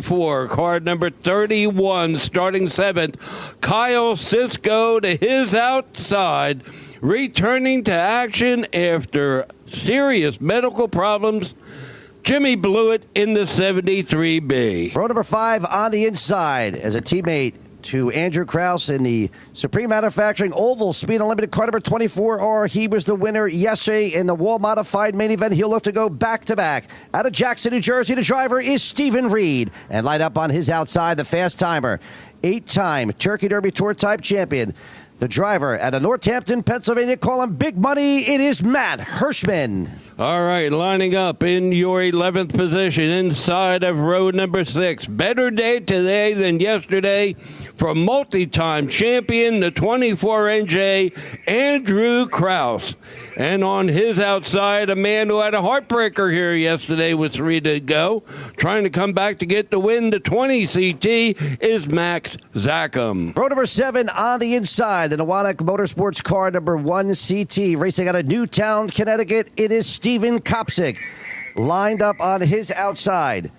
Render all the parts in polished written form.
4, card number 31, starting 7th. Kyle Cisco to his outside, returning to action after serious medical problems. Jimmy Blewett in the 73B. Row number 5 on the inside as a teammate to Andrew Krause in the Supreme Manufacturing Oval Speed Unlimited car number 24, or he was the winner yesterday in the Wall Modified main event. He'll look to go back-to-back. Out of Jackson, New Jersey, the driver is Stephen Reed. And light up on his outside, the fast timer, 8-time Turkey Derby Tour Type champion. The driver out of Northampton, Pennsylvania, call him Big Money. It is Matt Hirschman. All right, lining up in your 11th position inside of row number 6. Better day today than yesterday for multi-time champion, the 24NJ, Andrew Krause. And on his outside, a man who had a heartbreaker here yesterday with 3 to go. Trying to come back to get the win, the 20CT, is Max Zackham. Row number 7 on the inside, the Nowanic Motorsports car number 1CT. Racing out of Newtown, Connecticut, it is Steven Kopsick. Lined up on his outside.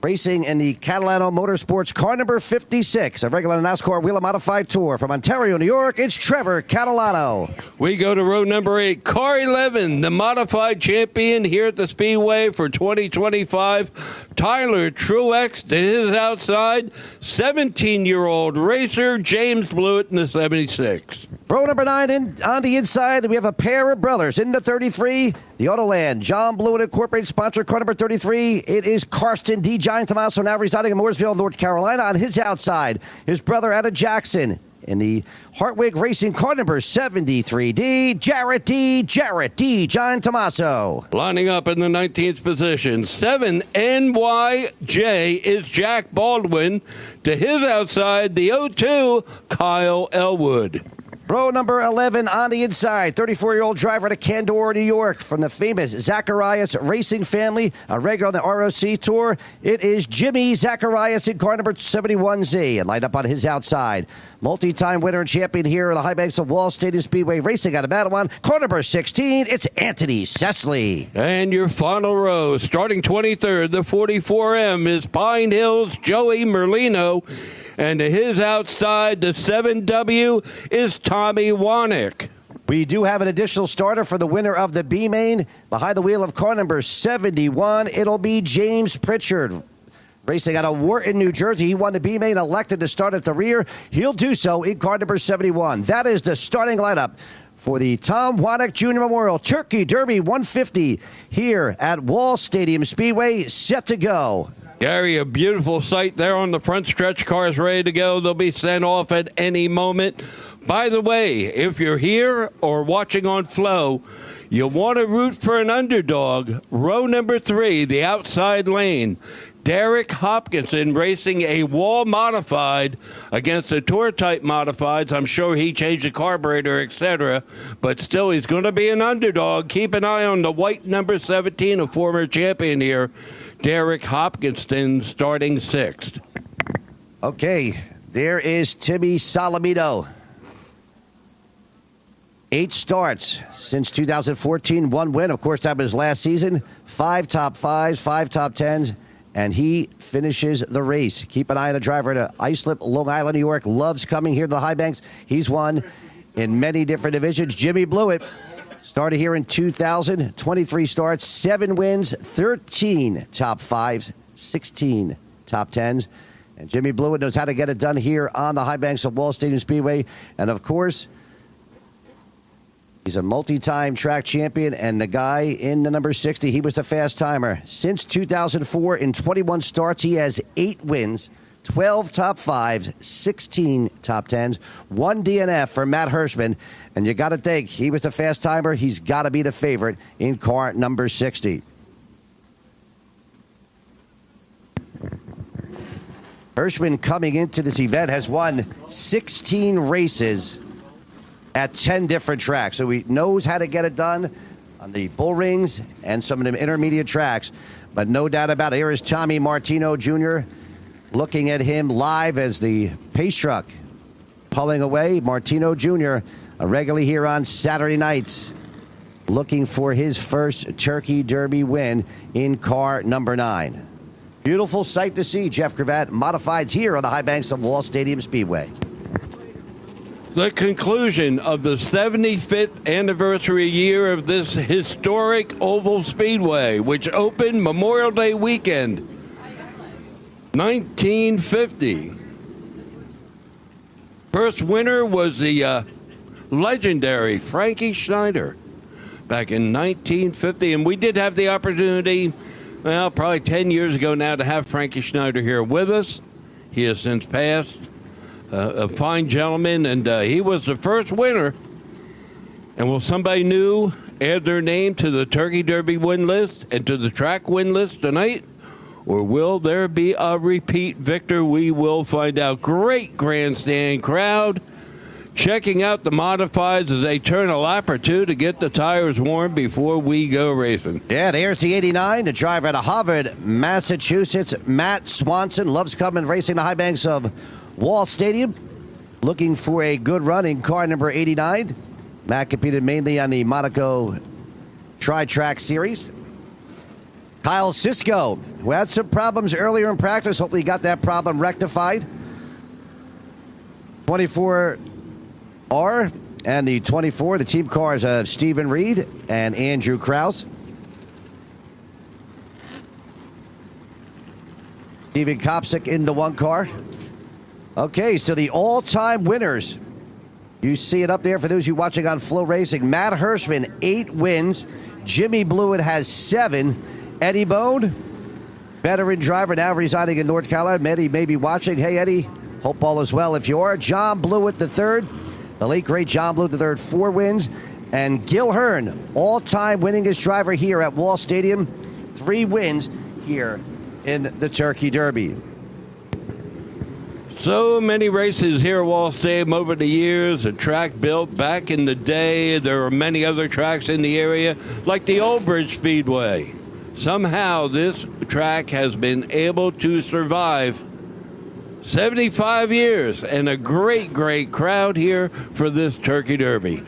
Racing in the Catalano Motorsports car number 56, a regular NASCAR Wheel Modified Tour from Ontario, New York. It's Trevor Catalano. We go to row number 8, car 11, the modified champion here at the Speedway for 2025. Tyler Truex to his outside, 17-year-old racer James Blewett in the 76. Row number 9 on the inside, we have a pair of brothers in the 33. The Autoland John Blewett Incorporated sponsor car number 33. It is Karsten D. Giant Tomaso, now residing in Mooresville, North Carolina. On his outside, his brother out of Jackson in the Hartwig Racing car number 73D, Jarrett D. Giant Tomaso. Lining up in the 19th position, 7NYJ is Jack Baldwin. To his outside, the 02, Kyle Elwood. Row number 11 on the inside, 34-year-old driver out of Candor, New York, from the famous Zacharias Racing family, a regular on the ROC Tour. It is Jimmy Zacharias in car number 71Z, and light up on his outside. Multi-time winner and champion here in the high banks of Wall Stadium Speedway Racing out of Matawan, car number 16, it's Anthony Sesley. And your final row, starting 23rd, the 44M is Pine Hills Joey Merlino. And to his outside, the 7W is Tommy Wanick. We do have an additional starter for the winner of the B-Main. Behind the wheel of car number 71, it'll be James Pritchard. Racing out of Wharton, New Jersey. He won the B-Main, elected to start at the rear. He'll do so in car number 71. That is the starting lineup for the Tom Wanick Jr. Memorial Turkey Derby 150 here at Wall Stadium Speedway, set to go. Gary, a beautiful sight there on the front stretch. Cars ready to go. They'll be sent off at any moment. By the way, if you're here or watching on Flow, you'll want to root for an underdog. Row number 3, the outside lane. Derek Hopkinson racing a wall modified against the tour type modifieds. I'm sure he changed the carburetor, etc. But still, he's going to be an underdog. Keep an eye on the white number 17, a former champion here, Derek Hopkinson, starting 6th. Okay, there is Timmy Salamito. 8 starts since 2014, 1 win. Of course, that was last season. 5 top 5s, 5 top 10s, and he finishes the race. Keep an eye on the driver to Islip, Long Island, New York. Loves coming here to the high banks. He's won in many different divisions. Jimmy Blewett started here in 2000, 23 starts, 7 wins, 13 top 5s, 16 top 10s. And Jimmy Blewett knows how to get it done here on the high banks of Wall Stadium Speedway. And, of course, he's a multi-time track champion, and the guy in the number 60, he was the fast timer. Since 2004, in 21 starts, he has 8 wins, 12 top 5s, 16 top 10s, 1 DNF for Matt Hirschman. And you got to think, he was the fast timer. He's got to be the favorite in car number 60. Hirschman, coming into this event, has won 16 races at 10 different tracks. So he knows how to get it done on the bull rings and some of the intermediate tracks. But no doubt about it, here is Tommy Martino Jr. looking at him live as the pace truck pulling away. Martino Jr., regularly here on Saturday nights, looking for his first Turkey Derby win in car number 9. Beautiful sight to see, Jeff Gravatt. Modifieds here on the high banks of Wall Stadium Speedway. The conclusion of the 75th anniversary year of this historic oval speedway, which opened Memorial Day weekend, 1950. First winner was the legendary Frankie Schneider back in 1950. And we did have the opportunity, well, probably 10 years ago now, to have Frankie Schneider here with us. He has since passed. A fine gentleman, and he was the first winner. And will somebody new add their name to the Turkey Derby win list and to the track win list tonight? Or will there be a repeat victor? We will find out. Great grandstand crowd checking out the modifieds as they turn a lap or two to get the tires warm before we go racing. Yeah, there's the 89, the driver out of Harvard, Massachusetts, Matt Swanson. Loves coming racing the high banks of Wall Stadium, looking for a good run in car number 89. Matt competed mainly on the Monaco Tri-Track Series. Kyle Sisko, who had some problems earlier in practice. Hopefully he got that problem rectified. 24R and the 24, the team cars of Stephen Reed and Andrew Krause. Steven Kopsick in the one car. Okay, so the all-time winners. You see it up there for those of you watching on Flow Racing. Matt Hirschman, 8 wins. Jimmy Blewett has 7. Eddie Bone, veteran driver, now residing in North Carolina. Eddie may be watching. Hey, Eddie, hope all is well if you are. John Blewett III, the late great John Blewett III, 4 wins. And Gil Hearn, all-time winningest driver here at Wall Stadium, 3 wins here in the Turkey Derby. So many races here at Wall Stadium over the years. A track built back in the day. There are many other tracks in the area, like the Old Bridge Speedway. Somehow this track has been able to survive 75 years and a great, great crowd here for this Turkey Derby.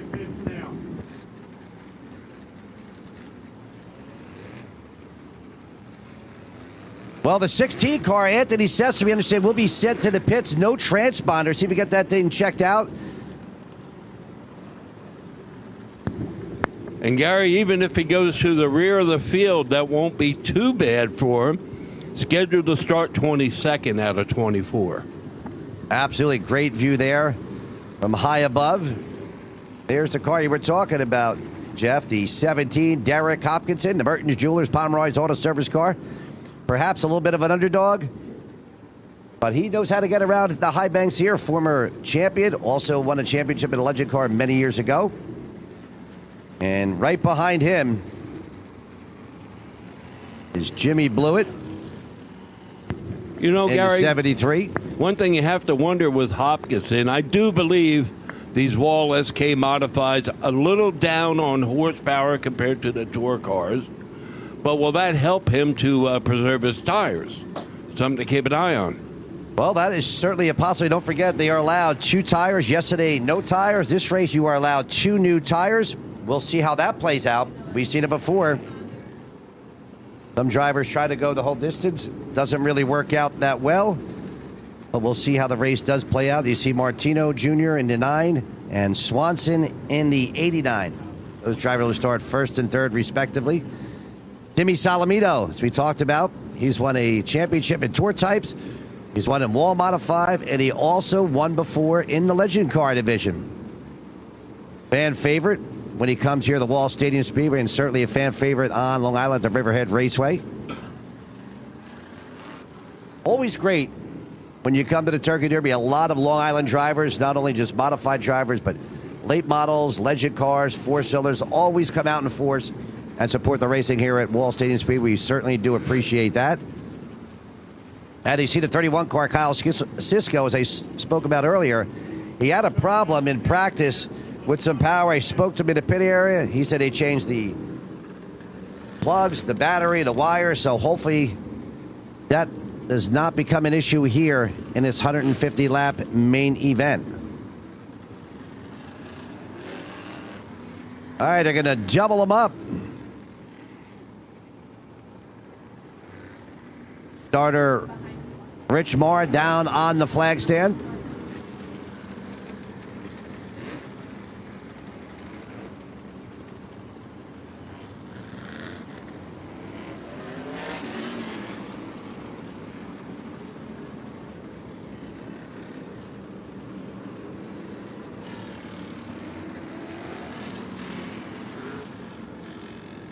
Well, the 16 car, Anthony Sesame, we understand, will be sent to the pits. No transponder. See if we get that thing checked out. And Gary, even if he goes to the rear of the field, that won't be too bad for him. Scheduled to start 22nd out of 24. Absolutely great view there from high above. There's the car you were talking about, Jeff. The 17, Derek Hopkinson, the Mertens Jewelers Pomeroy's Auto Service car. Perhaps a little bit of an underdog, but he knows how to get around the high banks here. Former champion, also won a championship in a legend car many years ago. And right behind him is Jimmy Blewett. You know, Gary, 73. One thing you have to wonder with Hopkinson, I do believe these Wall SK modifieds a little down on horsepower compared to the tour cars. But will that help him to preserve his tires? Something to keep an eye on. Well, that is certainly a possibility. Don't forget, they are allowed 2 tires. Yesterday, no tires. This race, you are allowed 2 new tires. We'll see how that plays out. We've seen it before. Some drivers try to go the whole distance. Doesn't really work out that well. But we'll see how the race does play out. You see Martino Jr. in the 9 and Swanson in the 89. Those drivers will start first and third, respectively. Timmy Salamito, as we talked about, he's won a championship in tour types. He's won in Wall Modified, and he also won before in the Legend Car division. Fan favorite when he comes here to the Wall Stadium Speedway, and certainly a fan favorite on Long Island at the Riverhead Raceway. Always great when you come to the Turkey Derby. A lot of Long Island drivers, not only just modified drivers, but late models, legend cars, 4-cylinders, always come out in force and support the racing here at Wall Stadium Speed. We certainly do appreciate that. And you see the 31 car, Kyle Sisko, as I spoke about earlier. He had a problem in practice with some power. I spoke to him in the pit area. He said they changed the plugs, the battery, the wire. So hopefully that does not become an issue here in this 150-lap main event. All right, they're going to double them up. Starter Rich Marr down on the flag stand.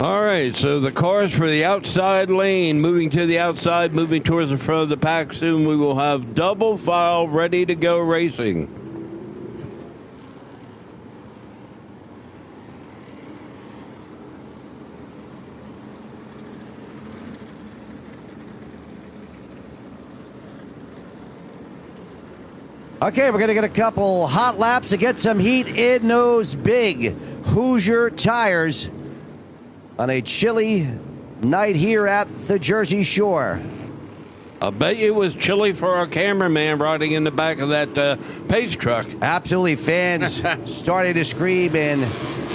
All right, so the cars for the outside lane moving to the outside, moving towards the front of the pack. Soon we will have double file ready to go racing. Okay, we're going to get a couple hot laps to get some heat in those big Hoosier tires on a chilly night here at the Jersey Shore. I bet you it was chilly for our cameraman riding in the back of that pace truck. Absolutely. Fans starting to scream, and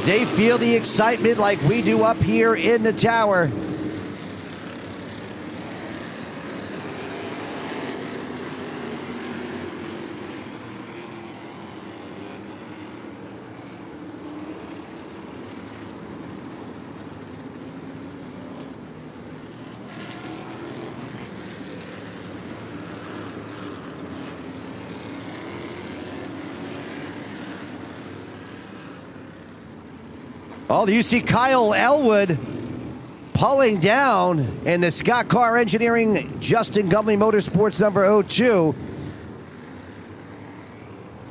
they feel the excitement like we do up here in the tower. Oh, you see Kyle Elwood pulling down in the Scott Carr Engineering Justin Gumley Motorsports number 02.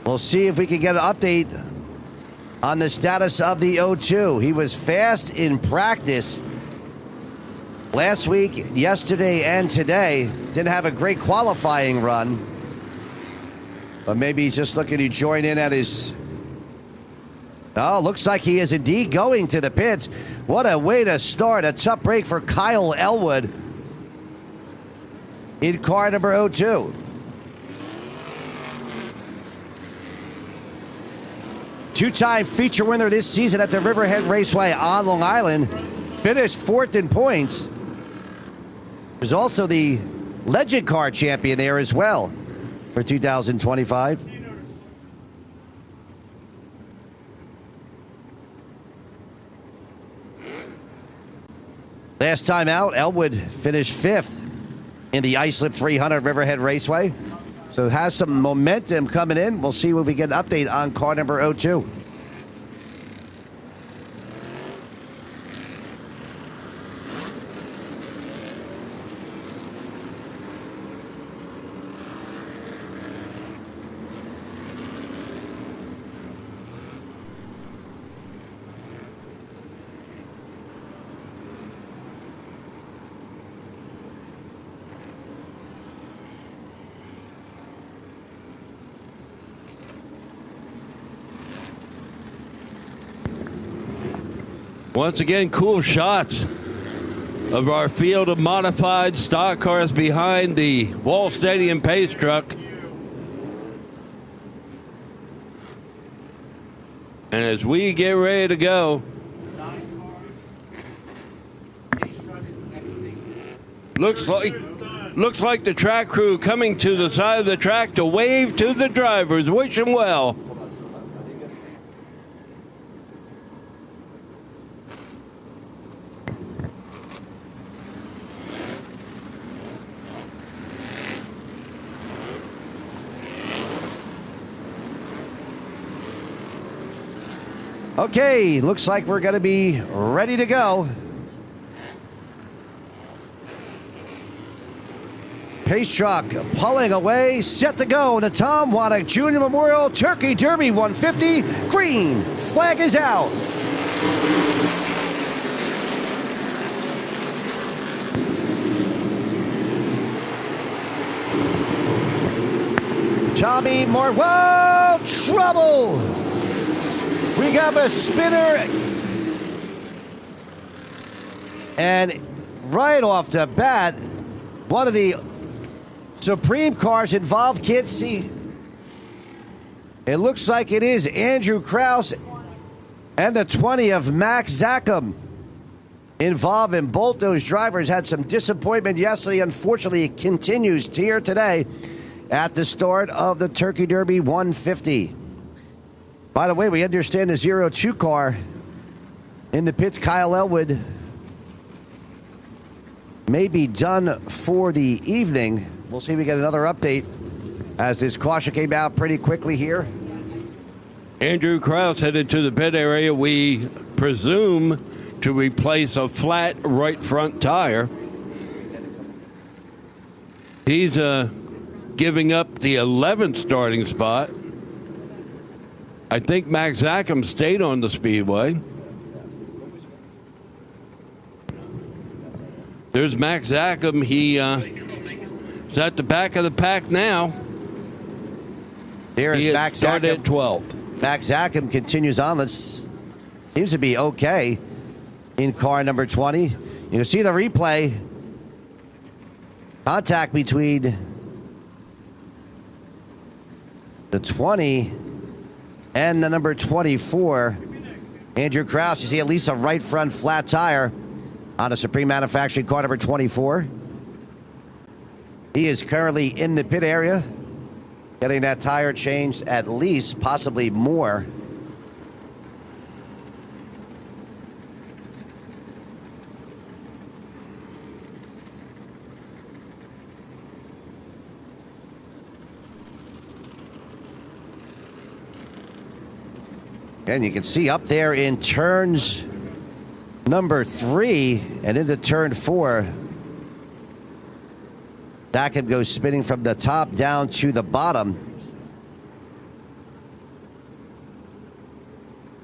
We'll see if we can get an update on the status of the 02. He was fast in practice last week, yesterday, and today. Didn't have a great qualifying run, but maybe he's just looking to join in at his... Oh, looks like he is indeed going to the pits. What a way to start. A tough break for Kyle Elwood in car number 02. Two-time feature winner this season at the Riverhead Raceway on Long Island. Finished fourth in points. There's also the Legend Car champion there as well for 2025. Last time out, Elwood finished fifth in the Islip 300 Riverhead Raceway. So it has some momentum coming in. We'll see when we get an update on car number 02. Once again, cool shots of our field of modified stock cars behind the Wall Stadium pace truck. And as we get ready to go, looks like the track crew coming to the side of the track to wave to the drivers. Wish them well. Okay, looks like we're going to be ready to go. Pace truck pulling away, set to go in the Tom Waddick Jr. Memorial Turkey Derby 150. Green flag is out. Tommy Moore, whoa, trouble. We got a spinner. And right off the bat, one of the Supreme cars involved, kids. See, it looks like it is Andrew Krause and the 20 of Max Zackham. involved in both those drivers. Had some disappointment yesterday. Unfortunately, it continues here today at the start of the Turkey Derby 150. By the way, we understand the 0-2 car in the pits, Kyle Elwood, may be done for the evening. We'll see if we get another update as this caution came out pretty quickly here. Andrew Krause headed to the pit area, we presume, to replace a flat right front tire. He's giving up the 11th starting spot. I think Max Zackham stayed on the speedway. There's Max Zackham. He is at the back of the pack now. There is Max started Zackham. at 12th. Max Zackham continues on. This seems to be okay in car number 20. You can see the replay. Contact between the 20 and the number 24. Andrew Krause, you see at least a right front flat tire on a Supreme Manufacturing car number 24. He is currently in the pit area, getting that tire changed at least, possibly more. And you can see up there in turns number 3 and into turn 4, Zackham goes spinning from the top down to the bottom.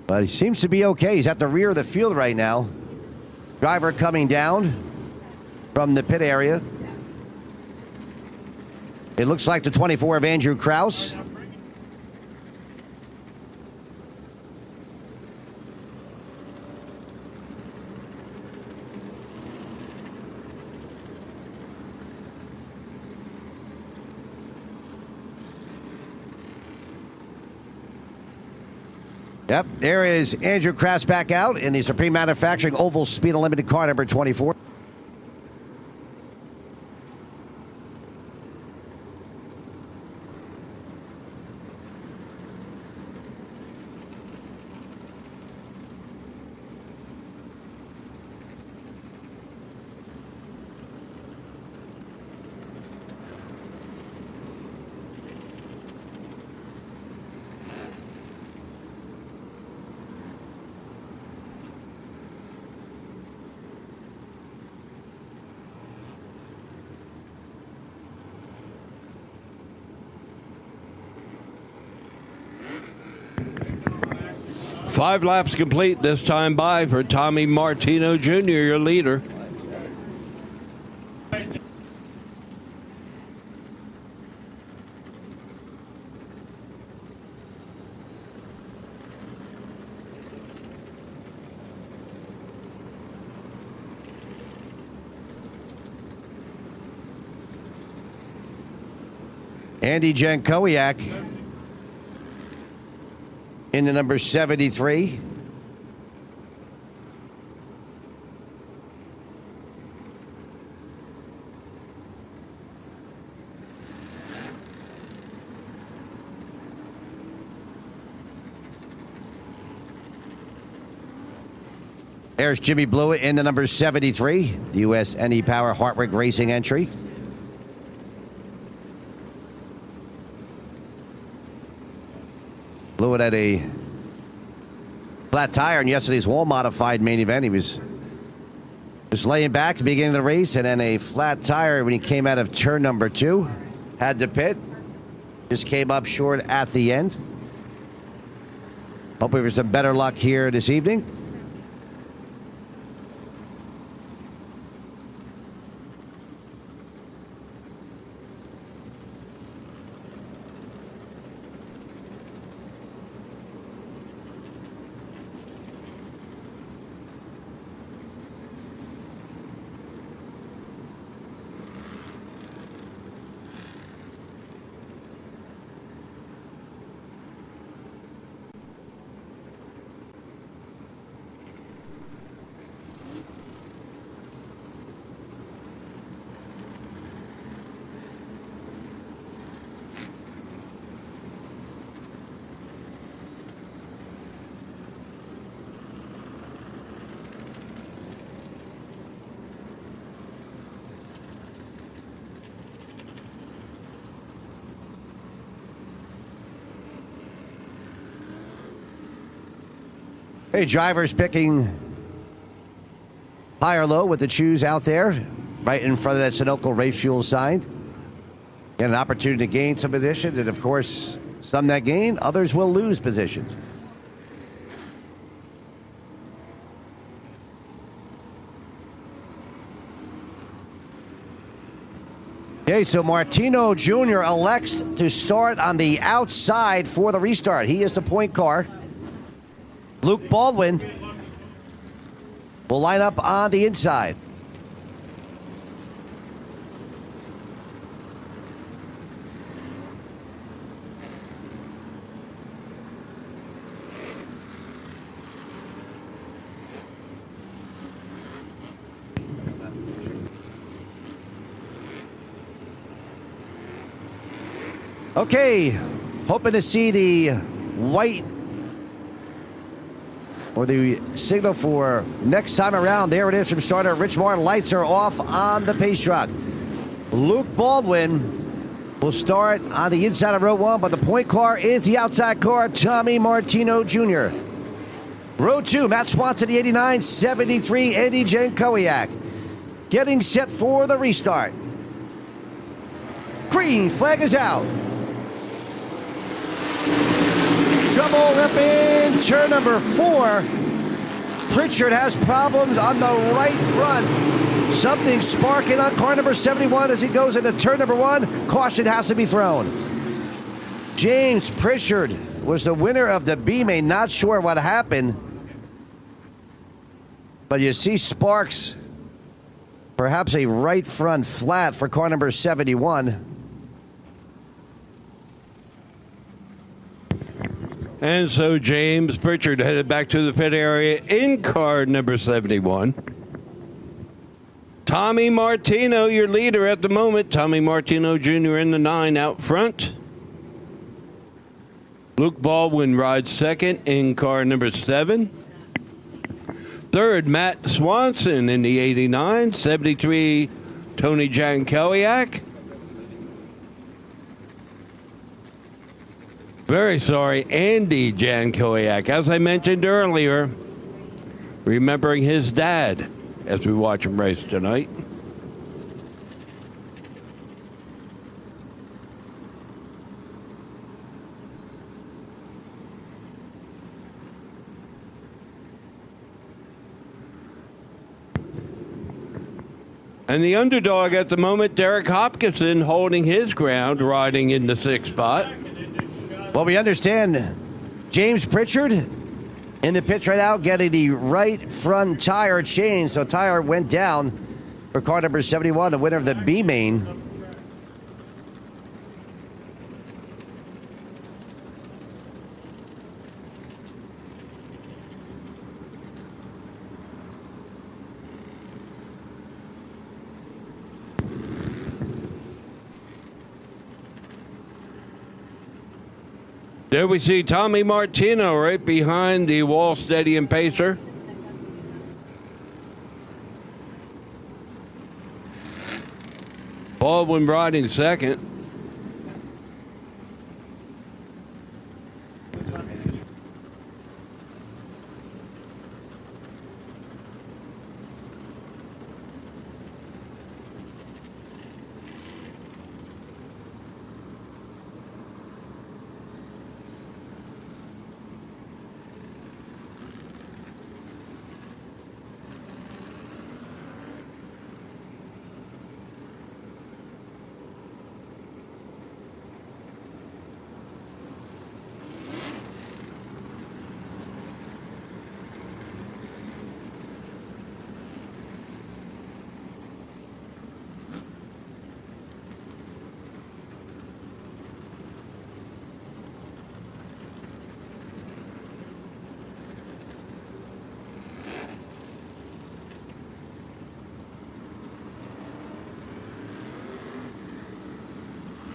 But he seems to be okay. He's at the rear of the field right now. Driver coming down from the pit area. It looks like the 24 of Andrew Krause. Yep, there is Andrew Krause back out in the Supreme Manufacturing Oval Speed Unlimited car number 24. Five laps complete this time by for Tommy Martino Jr., your leader. Andy Jankowiak in the number 73. There's Jimmy Blewett in the number 73, the U.S. NE Power Hartwig Racing entry. Blewett had a flat tire in yesterday's wall-modified main event. He was just laying back at the beginning of the race, and then a flat tire when he came out of turn number 2. Had to pit. Just came up short at the end. Hoping for some better luck here this evening. Hey, drivers picking high or low with the choose out there, right in front of that Sunoco race fuel sign. Get an opportunity to gain some positions, and of course, some that gain, others will lose positions. Okay, so Martino Jr. elects to start on the outside for the restart. He is the point car. Luke Baldwin will line up on the inside. Okay, hoping to see the white or the signal for next time around. There it is from starter Rich Martin. Lights are off on the pace truck. Luke Baldwin will start on the inside of row one, but the point car is the outside car, Tommy Martino Jr. Row two, Matt Swanson, the 89, 73, Andy Jankowiak. Getting set for the restart. Green flag is out. Trouble up in turn number 4. Pritchard has problems on the right front. Something sparking on car number 71 as he goes into turn number 1. Caution has to be thrown. James Pritchard was the winner of the B-Main. Not sure what happened. But you see sparks. Perhaps a right front flat for car number 71. And so James Pritchard headed back to the pit area in car number 71. Tommy Martino, your leader at the moment. Tommy Martino Jr. in the 9 out front. Luke Baldwin rides second in car number 7. Third, Matt Swanson in the 89. 73, Tony Jankowiak. Very sorry, Andy Jankowiak. As I mentioned earlier, remembering his dad as we watch him race tonight. And the underdog at the moment, Derek Hopkinson, holding his ground, riding in the 6th spot. Well, we understand James Pritchard in the pits right now getting the right front tire changed. So tire went down for car number 71, the winner of the B-Main. There we see Tommy Martino right behind the Wall Stadium pacer. Baldwin riding second.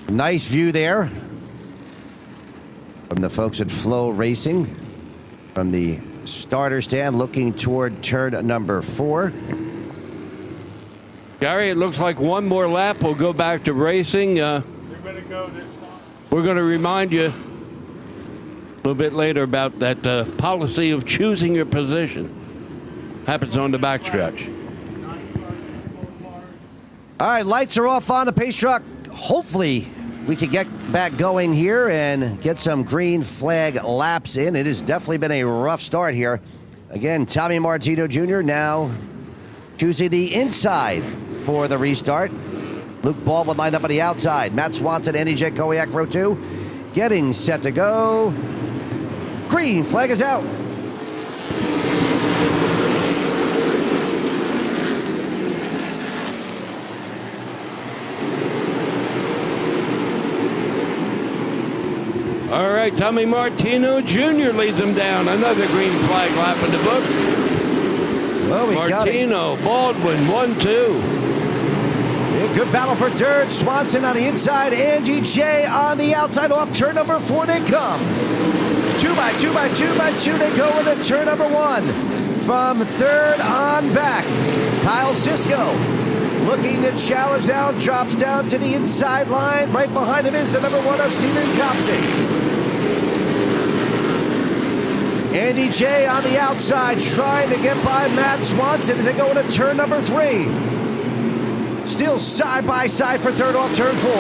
Nice view there from the folks at Flow Racing from the starter stand looking toward turn number 4. Gary, it looks like one more lap. We'll go back to racing. We're going to remind you little bit later about that policy of choosing your position. Happens on the backstretch. All right, lights are off on the pace truck. Hopefully, we can get back going here and get some green flag laps in. It has definitely been a rough start here. Again, Tommy Martino Jr. now choosing the inside for the restart. Luke Baldwin lined up on the outside. Matt Swanson, Andy Jankowiak, row 2. Getting set to go. Green flag is out. All right, Tommy Martino Jr. leads them down. Another green flag lap in the book. Well, Martino, Baldwin, 1-2. Yeah, good battle for third. Swanson on the inside. Andy J on the outside off turn number 4. They come. 2 by 2 by 2 by 2. They go into turn number 1. From third on back. Kyle Sisko looking to challenge now. Drops down to the inside line. Right behind him is the number 1 of Steven Kopsik. Andy J on the outside trying to get by Matt Swanson as they go into turn number 3. Still side by side for third off turn 4.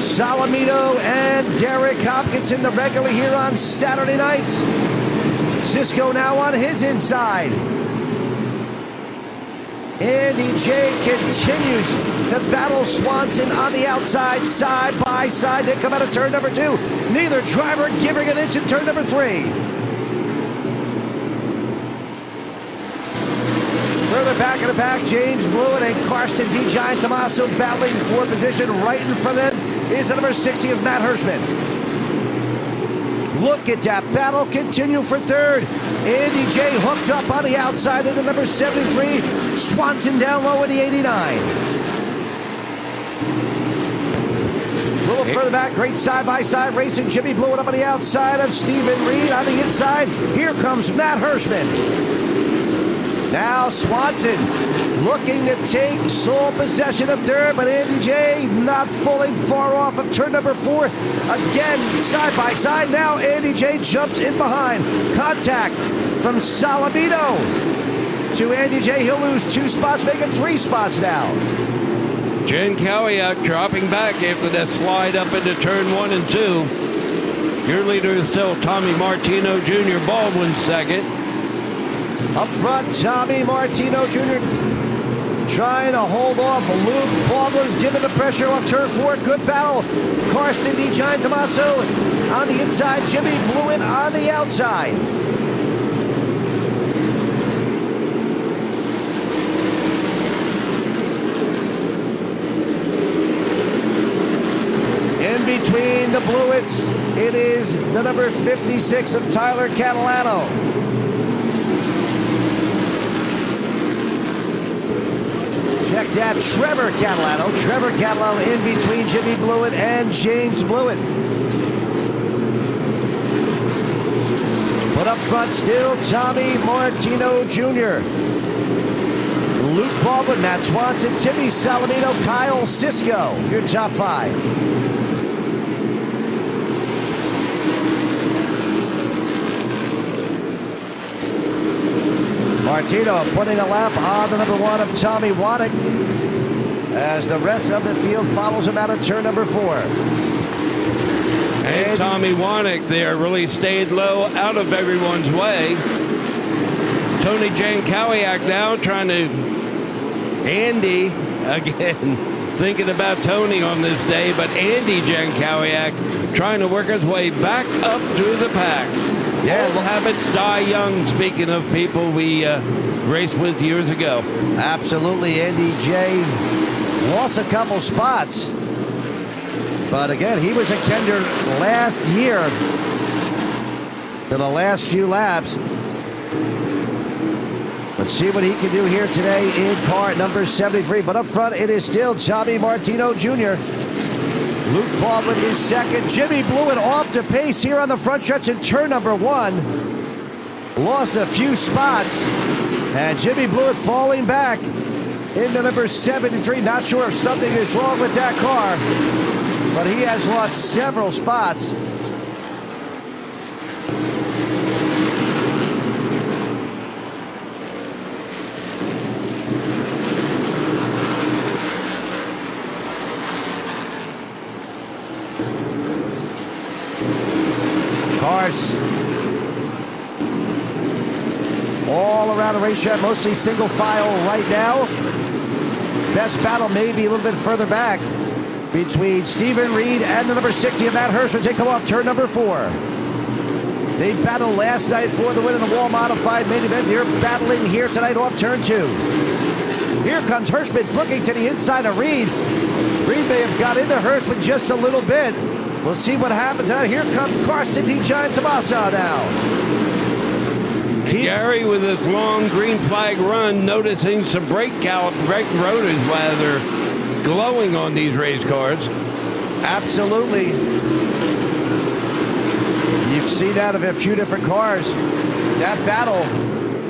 Salamito and Derek Hopkinson, the regular here on Saturday night. Sisko now on his inside. Andy J continues to battle Swanson on the outside, side by side. They come out of turn number 2. Neither driver giving an inch in turn number 3. Further back in the back, James Blewett and Karsten DeGiant Tommaso battling for position. Right in front of them is the number 60 of Matt Hirschman. Look at that battle continue for third. Andy J hooked up on the outside of the number 73. Swanson down low in the 89. A little further back, great side-by-side racing. Jimmy Blewett up on the outside of Stephen Reed on the inside. Here comes Matt Hirschman. Now Swanson looking to take sole possession of third, but Andy J not fully far off of turn number 4. Again, side by side. Now Andy J jumps in behind. Contact from Salamito to Andy J. He'll lose 2 spots, making 3 spots now. Jankowiak dropping back after that slide up into turn 1 and 2. Your leader is still Tommy Martino Jr. Baldwin second. Up front, Tommy Martino Jr. trying to hold off. Luke Baldwin's giving the pressure off turn 4. Good battle. Karsten DeGiant Tommaso on the inside. Jimmy Blewett on the outside. In between the Blewetts, it is the number 56 of Tyler Catalano. Check that, Trevor Catalano. Trevor Catalano in between Jimmy Blewett and James Blewett. But up front still, Tommy Martino Jr. Luke Baldwin, Matt Swanson, Timmy Salamino, Kyle Sisko. Your top 5. Martino putting a lap on the number 1 of Tommy Wanick as the rest of the field follows him out of turn number 4. And Tommy Wanick there really stayed low out of everyone's way. Tony Jankowiak now trying to Andy again thinking about Tony on this day, but Andy Jankowiak trying to work his way back up through the pack. Yeah, old habits die young, speaking of people we raced with years ago. Absolutely. Andy J lost a couple spots. But again, he was a contender last year to the last few laps. Let's see what he can do here today in car number 73. But up front, it is still Tommy Martino Jr. Luke Baldwin is second. Jimmy Blewett off the pace here on the front stretch in turn number 1. Lost a few spots. And Jimmy Blewett falling back into number 73. Not sure if something is wrong with that car, but he has lost several spots. Cars all around the racetrack, mostly single file right now. Best battle maybe a little bit further back between Stephen Reed and the number 60 of Matt Hirschman. They come off turn number 4. They battled last night for the win in the wall modified main event. They're battling here tonight off turn 2. Here comes Hirschman looking to the inside of Reed. Reed may have got into Hirschman just a little bit. We'll see what happens. Now here comes Carson D. Giant Tommaso now. Gary with his long green flag run, noticing some brake rotors while they're glowing on these race cars. Absolutely. You've seen that of a few different cars. That battle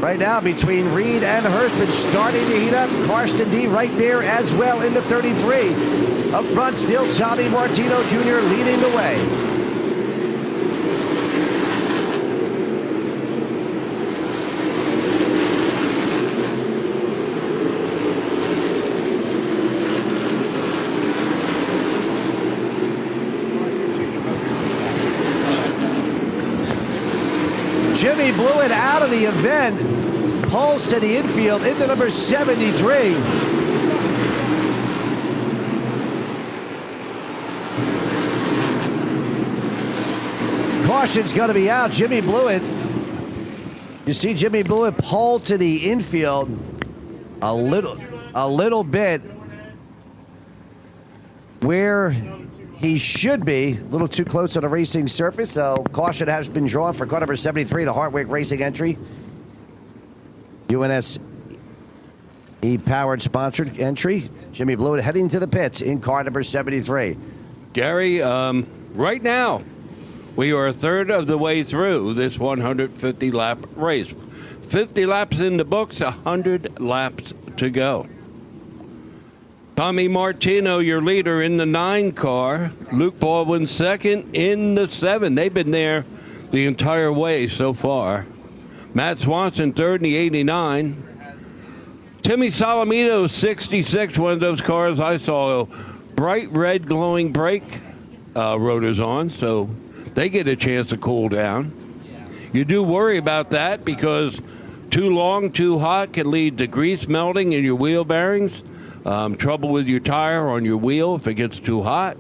right now between Reed and Hirschman starting to heat up. Karsten D right there as well in the 33. Up front still Tommy Martino Jr. leading the way. Jimmy Blewett out of the event. Pulls to the infield into number 73. Caution's going to be out. Jimmy Blewett. You see Jimmy Blewett pull to the infield a little bit where he should be, a little too close on the racing surface, so caution has been drawn for car number 73, the Hartwig Racing entry. UNS E-powered sponsored entry. Jimmy Blewett heading to the pits in car number 73. Gary, right now, we are a third of the way through this 150-lap race. 50 laps in the books, 100 laps to go. Tommy Martino, your leader in the 9 car. Luke Baldwin second in the 7. They've been there the entire way so far. Matt Swanson third in the 89. Timmy Solomito 66, one of those cars I saw bright red glowing brake rotors on, so they get a chance to cool down. You do worry about that because too long, too hot can lead to grease melting in your wheel bearings. Trouble with your tire on your wheel if it gets too hot.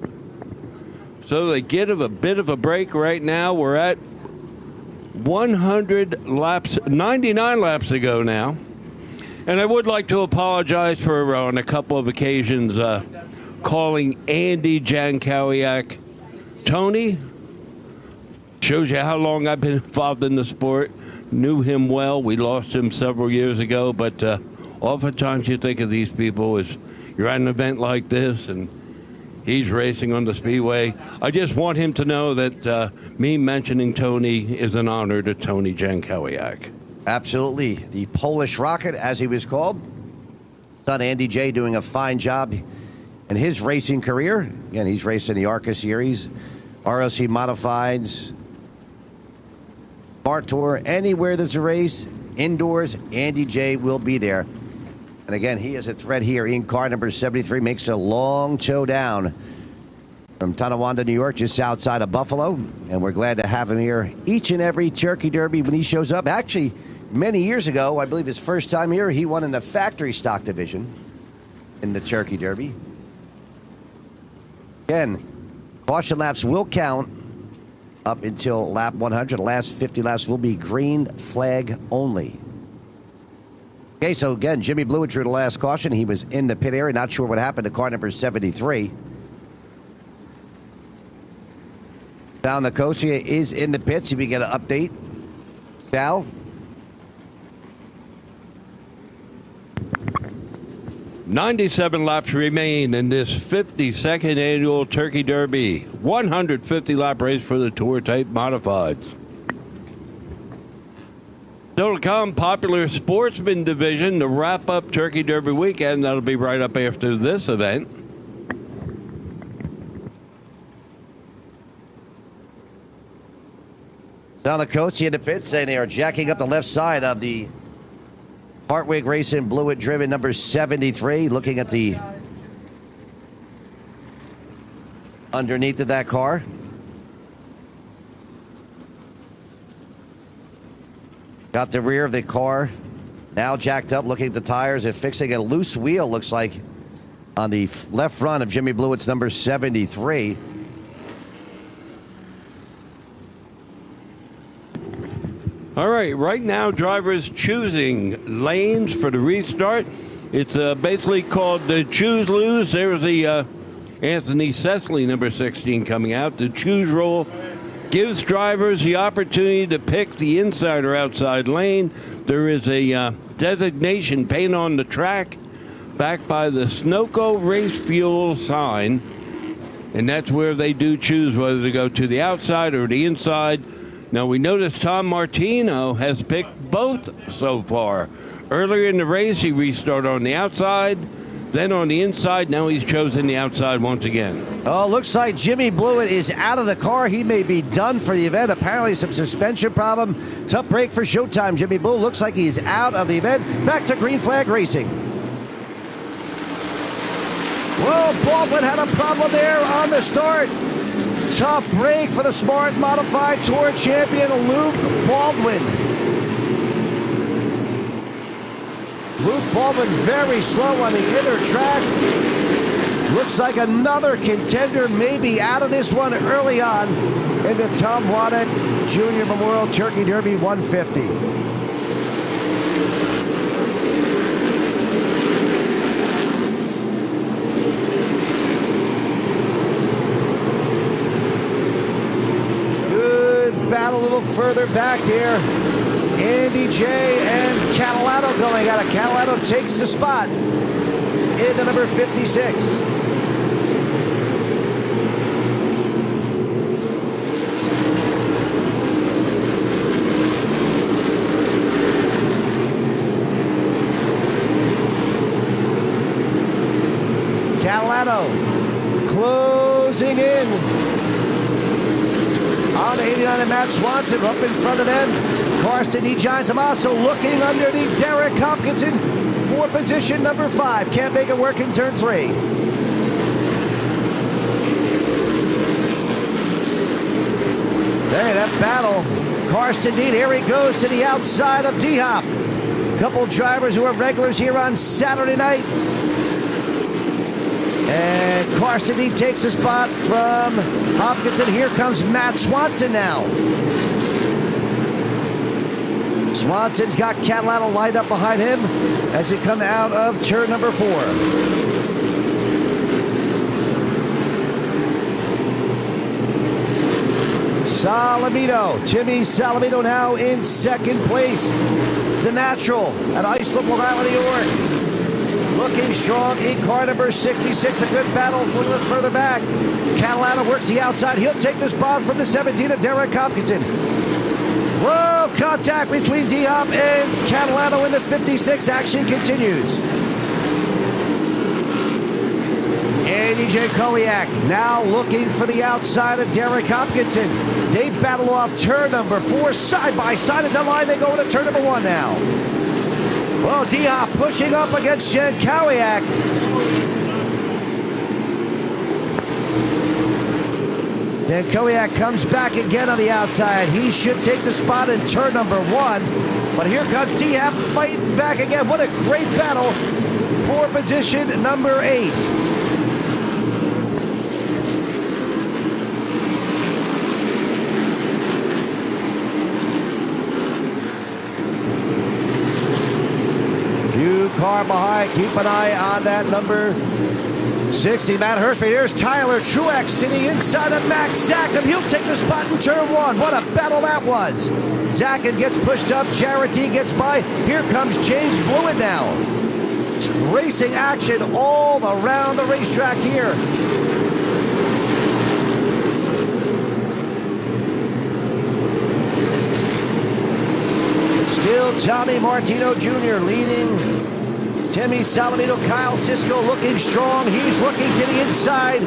So they get a bit of a break right now. We're at 100 laps, 99 laps to go now. And I would like to apologize for, on a couple of occasions, calling Andy Jankowiak Tony. Shows you how long I've been involved in the sport. Knew him well. We lost him several years ago, but oftentimes you think of these people as you're at an event like this and he's racing on the speedway. I just want him to know that me mentioning Tony is an honor to Tony Jankowiak. Absolutely. The Polish Rocket, as he was called. Son Andy J doing a fine job in his racing career. Again, he's raced in the ARCA Series, ROC Modifieds, Bar Tour, anywhere there's a race, indoors, Andy J will be there. And again, he is a threat here in car number 73, makes a long tow down from Tonawanda, New York, just outside of Buffalo. And we're glad to have him here each and every Turkey Derby when he shows up. Actually, many years ago, I believe his first time here, he won in the factory stock division in the Turkey Derby. Again, caution laps will count up until lap 100. The last 50 laps will be green flag only. Okay, so again, Jimmy Blewett drew the last caution. He was in the pit area. Not sure what happened to car number 73. Sal Nicosia is in the pits. If we get an update, Sal. "97 laps remain in this 52nd annual Turkey Derby. 150-lap race for the Tour-type modifieds. Still to come, popular sportsman division to wrap up Turkey Derby weekend. That'll be right up after this event. Sal Nicosia in the pits saying they are jacking up the left side of the Hartwig Racing Blewett driven number 73. Looking at the underneath of that car. Got the rear of the car now jacked up, looking at the tires and fixing a loose wheel, looks like, on the left front of Jimmy Blewett's number 73. All right now, drivers choosing lanes for the restart. It's basically called the choose lose. There's the Anthony Cecily, number 16, coming out. The choose rule gives drivers the opportunity to pick the inside or outside lane. There is a designation painted on the track back by the Sunoco Race Fuel sign, and that's where they do choose whether to go to the outside or the inside. Now, we notice Tom Martino has picked both so far. Earlier in the race, he restarted on the outside, then on the inside. Now he's chosen the outside once again. Oh, looks like Jimmy Blewett is out of the car. He may be done for the event. Apparently some suspension problem. Tough break for showtime. Jimmy Blewett looks like he's out of the event. Back to green flag racing. Whoa, Baldwin had a problem there on the start. Tough break for the Smart Modified Tour champion, Luke Baldwin. Luke Baldwin very slow on the inner track. Looks like another contender may be out of this one early on in the Tom Waddick Jr. Memorial Turkey Derby 150. Battle a little further back here. Andy J and Catalano going at it. Catalano takes the spot into number 56. Catalano closing in on 89 and Matt Swanson up in front of them. Karsten D. John Tomaso looking underneath Derek Hopkinson for position number 5. Can't make it work in turn 3. Hey, that battle. Karsten D. Here he goes to the outside of D-Hop. Couple drivers who are regulars here on Saturday night. And Karsten D takes a spot from Hopkinson. Here comes Matt Swanson now. Swanson's got Catalano lined up behind him as they come out of turn number 4. Salamito, Timmy Salamito now in second place. The natural at Islip, Long Island, New York. Looking strong in car number 66. A good battle a little bit further back. Catalano works the outside. He'll take the spot from the 17 of Derek Hopkinson. Whoa, contact between D-Hop and Catalano in the 56. Action continues. Andy J. Kowiak now looking for the outside of Derek Hopkinson. They battle off turn number 4 side by side at the line. They go into turn number 1 now. Well, D-Hop pushing up against Jen Kowiak. Then Kowiak comes back again on the outside. He should take the spot in turn number 1. But here comes D-Hop fighting back again. What a great battle for position number 8. Car behind. Keep an eye on that number 60. Matt Hurstby. Here's Tyler Truex to the inside of Max Zackham. He'll take the spot in turn 1. What a battle that was. Zackham gets pushed up. Charity gets by. Here comes James Blewett now. Racing action all around the racetrack here. Still Tommy Martino Jr. leading. Timmy Salamito, Kyle Cisco looking strong. He's looking to the inside.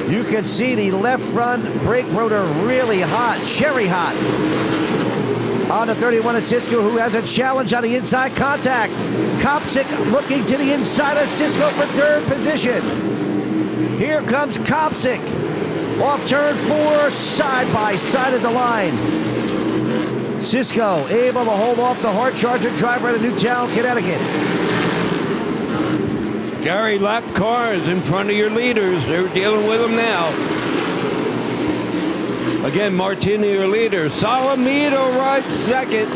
You can see the left front brake rotor really hot, cherry hot. On the 31 of Cisco, who has a challenge on the inside contact. Kopsik looking to the inside of Cisco for third position. Here comes Kopsik. Off turn 4, side by side of the line. Cisco able to hold off the hard charger driver out of Newtown, Connecticut. Gary, lap cars in front of your leaders. They're dealing with them now. Again, Martino, your leader. Salamito rides second.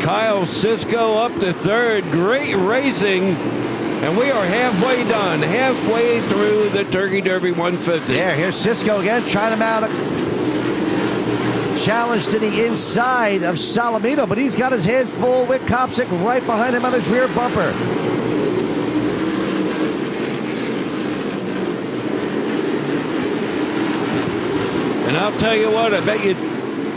Kyle Cisco up to third. Great racing. And we are halfway done. Halfway through the Turkey Derby 150. Yeah, here's Cisco again trying to mount a challenge to the inside of Salamito, but he's got his head full with Kopsick right behind him on his rear bumper. And I'll tell you what, I bet you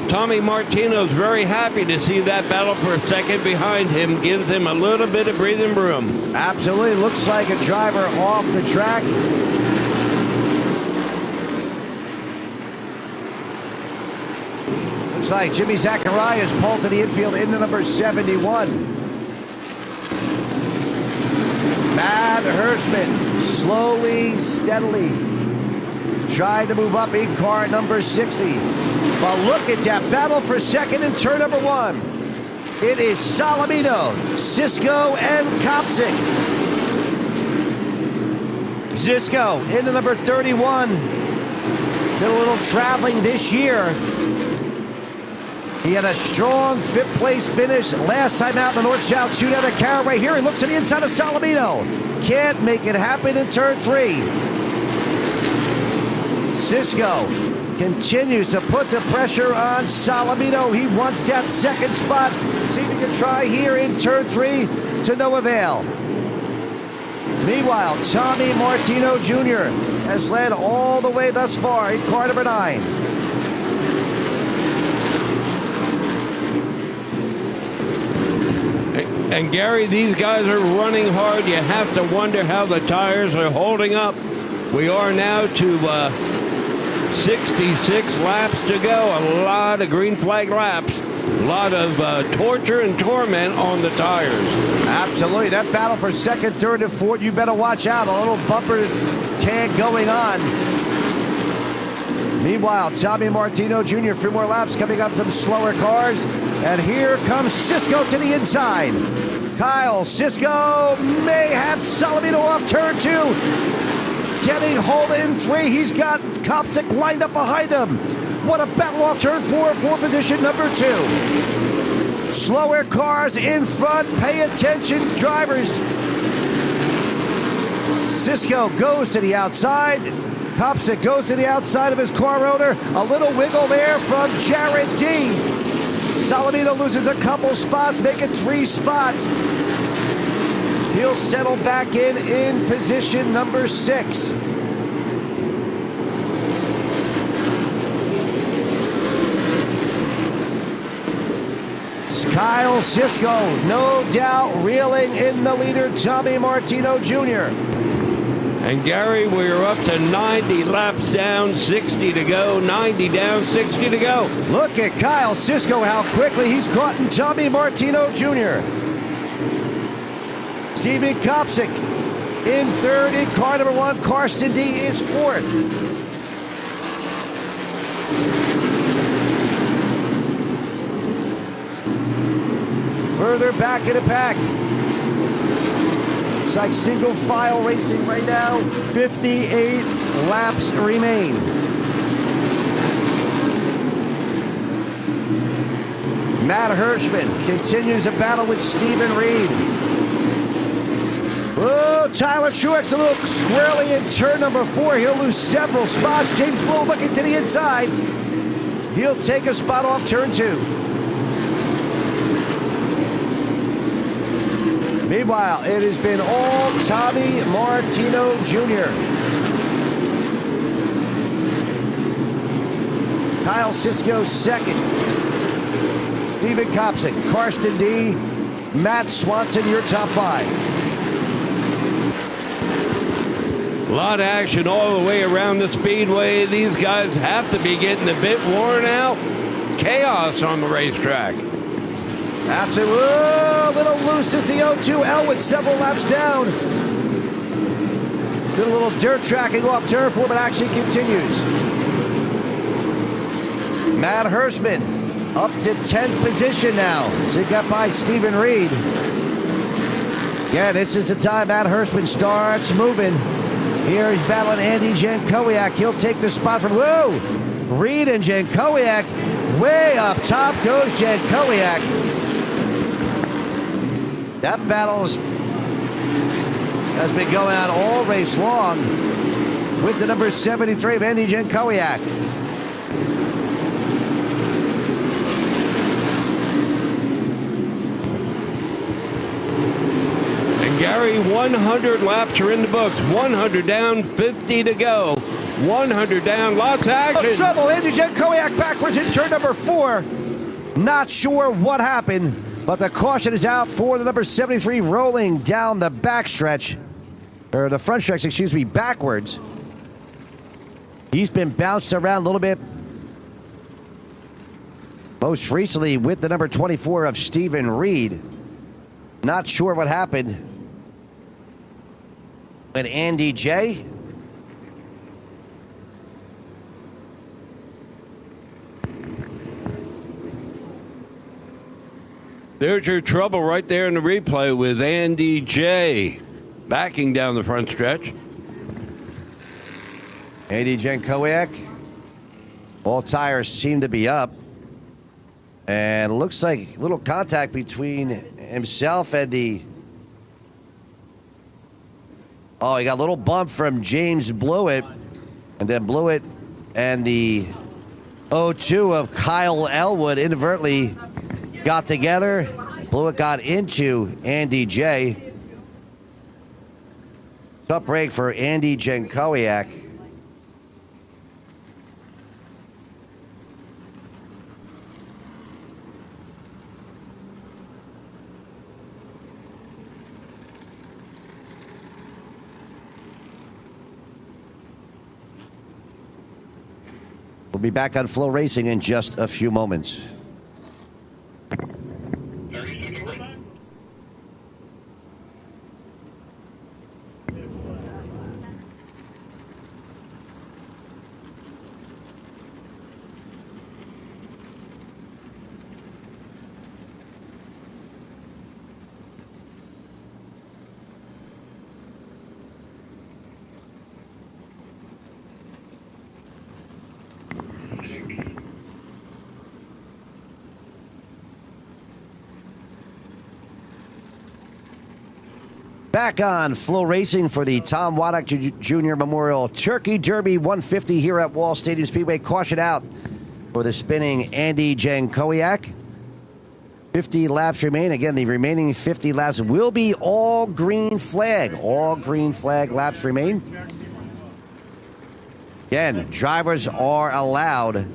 Tommy Martino's very happy to see that battle for a second behind him. Gives him a little bit of breathing room. Absolutely. Looks like a driver off the track. Looks like Jimmy Zacharias pulled to the infield into number 71. Matt Hirschman slowly, steadily trying to move up in car number 60. But look at that battle for second in turn number 1. It is Salamito, Cisco, and Kopsick. Cisco into number 31. Did a little traveling this year. He had a strong fifth place finish last time out in the North-South shootout at Caraway. Here he looks at the inside of Salamito. Can't make it happen in turn 3. Cisco continues to put the pressure on Salamito. He wants that second spot. See if he can try here in turn 3 to no avail. Meanwhile, Tommy Martino Jr. has led all the way thus far in car number 9. And Gary, these guys are running hard. You have to wonder how the tires are holding up. We are now to 66 laps to go. A lot of green flag laps. A lot of torture and torment on the tires. Absolutely. That battle for second, third, and fourth, you better watch out. A little bumper tag going on. Meanwhile, Tommy Martino Jr., a few more laps coming up some slower cars. And here comes Cisco to the inside. Kyle Cisco may have Salamito off turn 2. Getting home in 3. He's got Kopsick lined up behind him. What a battle off turn 4 for position number 2. Slower cars in front. Pay attention, drivers. Cisco goes to the outside. Kopsick goes to the outside of his car owner. A little wiggle there from Jared D. Salamito loses a couple spots, making 3 spots. He'll settle back in position number 6. Kyle Cisco, no doubt, reeling in the leader, Tommy Martino Jr. And Gary, we're up to 90 laps down, 60 to go, 90 down, 60 to go. Look at Kyle Cisco, how quickly he's caught in Tommy Martino Jr. Steven Kopsick in third in car number 1. Karsten D is fourth. Further back in the pack. It's like single file racing right now. 58 laps remain. Matt Hirschman continues a battle with Stephen Reed. Oh, Tyler Truex a little squirrely in turn number 4. He'll lose several spots. James Bull looking to the inside. He'll take a spot off turn 2. Meanwhile, it has been all Tommy Martino Jr. Kyle Cisco second. Steven Kopsick, Karsten D, Matt Swanson, your top 5. A lot of action all the way around the speedway. These guys have to be getting a bit worn out. Chaos on the racetrack. Absolutely. A little loose is the 0-2L with several laps down. Did a little dirt tracking off turn 4, but action continues. Matt Hirschman up to 10th position now. So he got by Stephen Reed. Yeah, this is the time Matt Hirschman starts moving. Here he's battling Andy Jankowiak. He'll take the spot from, whoa! Reed and Jankowiak. Way up top goes Jankowiak. That battle has been going on all race long with the number 73 of Andy Jankowiak. Gary, 100 laps are in the books. 100 down, 50 to go. 100 down, lots of action. Trouble, Andy Jankowiak backwards in turn number 4. Not sure what happened, but the caution is out for the number 73 rolling down the backstretch. Or the front stretch, excuse me, backwards. He's been bounced around a little bit. Most recently with the number 24 of Stephen Reed. Not sure what happened. And Andy J. There's your trouble right there in the replay with Andy J. backing down the front stretch. Andy Jankowiak. All tires seem to be up. And it looks like a little contact between himself and the... Oh, he got a little bump from James Blewett. And then Blewett and the 02 of Kyle Elwood inadvertently got together. Blewett got into Andy J. Tough break for Andy Jankowiak. We'll be back on Flow Racing in just a few moments. Back on Flow Racing for the Tom Waddock Jr. Memorial Turkey Derby 150 here at Wall Stadium Speedway. Caution out for the spinning Andy Jankowiak. 50 laps remain. Again, the remaining 50 laps will be all green flag. All green flag laps remain. Again, drivers are allowed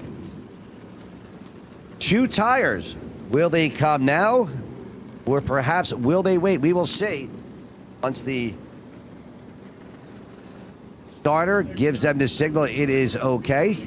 2 tires. Will they come now? Or perhaps will they wait? We will see. Once the starter gives them the signal, it is okay.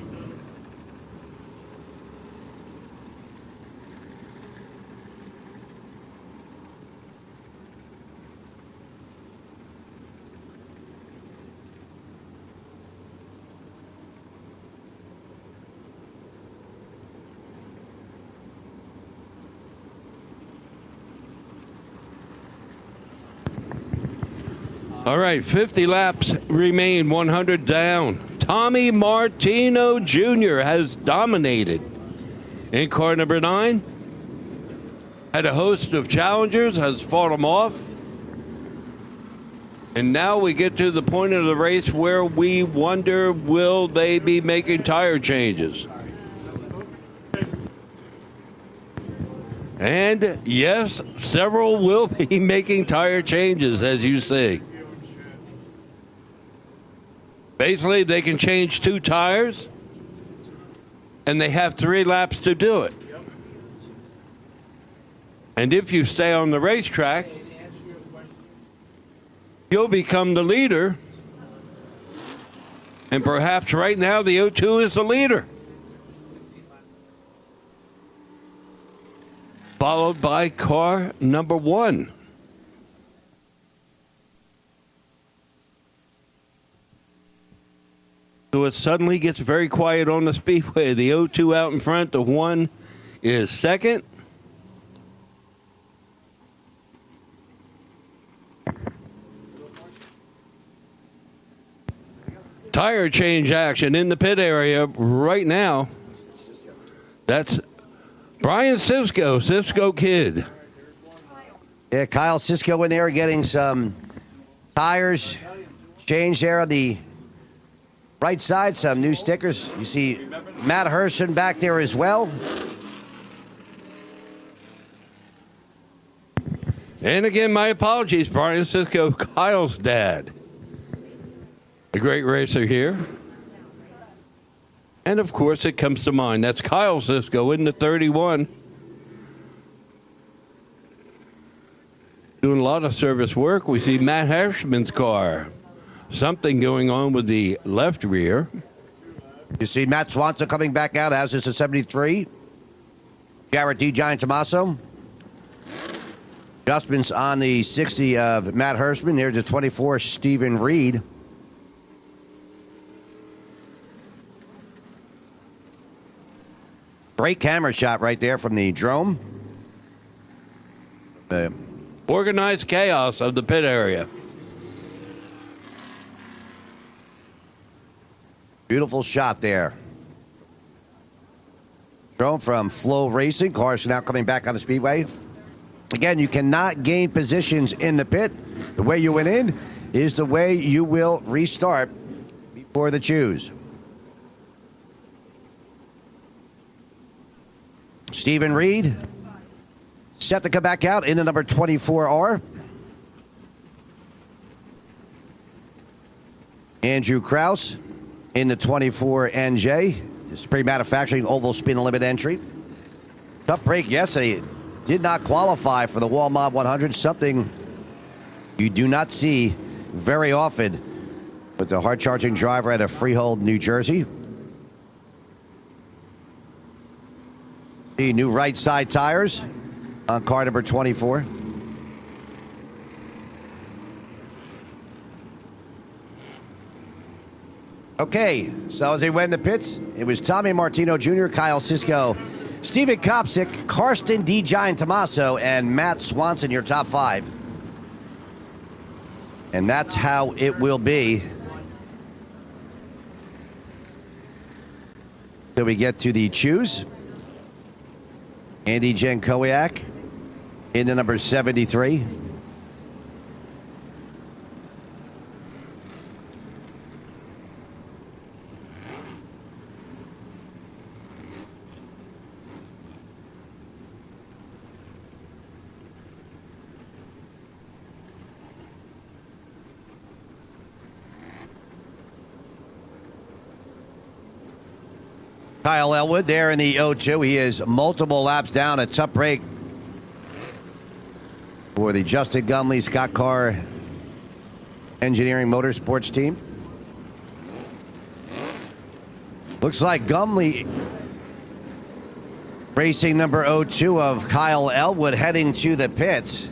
All right, 50 laps remain, 100 down. Tommy Martino Jr. has dominated in car number 9. Had a host of challengers, has fought them off. And now we get to the point of the race where we wonder, will they be making tire changes? And yes, several will be making tire changes, as you see. Basically, they can change 2 tires, and they have 3 laps to do it. And if you stay on the racetrack, you'll become the leader. And perhaps right now, the O2 is the leader. Followed by car number 1. So it suddenly gets very quiet on the speedway. The 0-2 out in front. The 1 is second. Tire change action in the pit area right now. That's Brian Cisco Kid. Yeah, Kyle Cisco in there getting some tires changed there on the right side. Some new stickers. You see Matt Herson back there as well. And again, my apologies, Brian Cisco, Kyle's dad. A great racer here. And of course, it comes to mind. That's Kyle Cisco in the 31. Doing a lot of service work. We see Matt Hershman's car. Something going on with the left rear. You see Matt Swanson coming back out, as is the 73. Garrett D. Giant Tommaso. Adjustments on the 60 of Matt Hershman. There's the 24, Stephen Reed. Great camera shot right there from the drone. Organized chaos of the pit area. Beautiful shot there. Drone from Flow Racing. Cars now coming back on the speedway. Again, you cannot gain positions in the pit. The way you went in is the way you will restart before the choose. Stephen Reed set to come back out in the number 24R. Andrew Krause in the 24 NJ. This is pre-manufacturing oval spin limit entry. Tough break yesterday. Did not qualify for the Walmart 100. Something you do not see very often with the hard-charging driver out of Freehold, New Jersey. The new right side tires on car number 24. Okay, so as they went in the pits, it was Tommy Martino Jr., Kyle Cisco, Steven Kopsick, Karsten D. Giant Tommaso, and Matt Swanson, your top 5. And that's how it will be. So we get to the choose. Andy Jankowiak in the number 73. Kyle Elwood there in the 0-2. He is multiple laps down. A tough break for the Justin Gumley Scott Carr Engineering Motorsports team. Looks like Gumley racing number 0-2 of Kyle Elwood heading to the pits.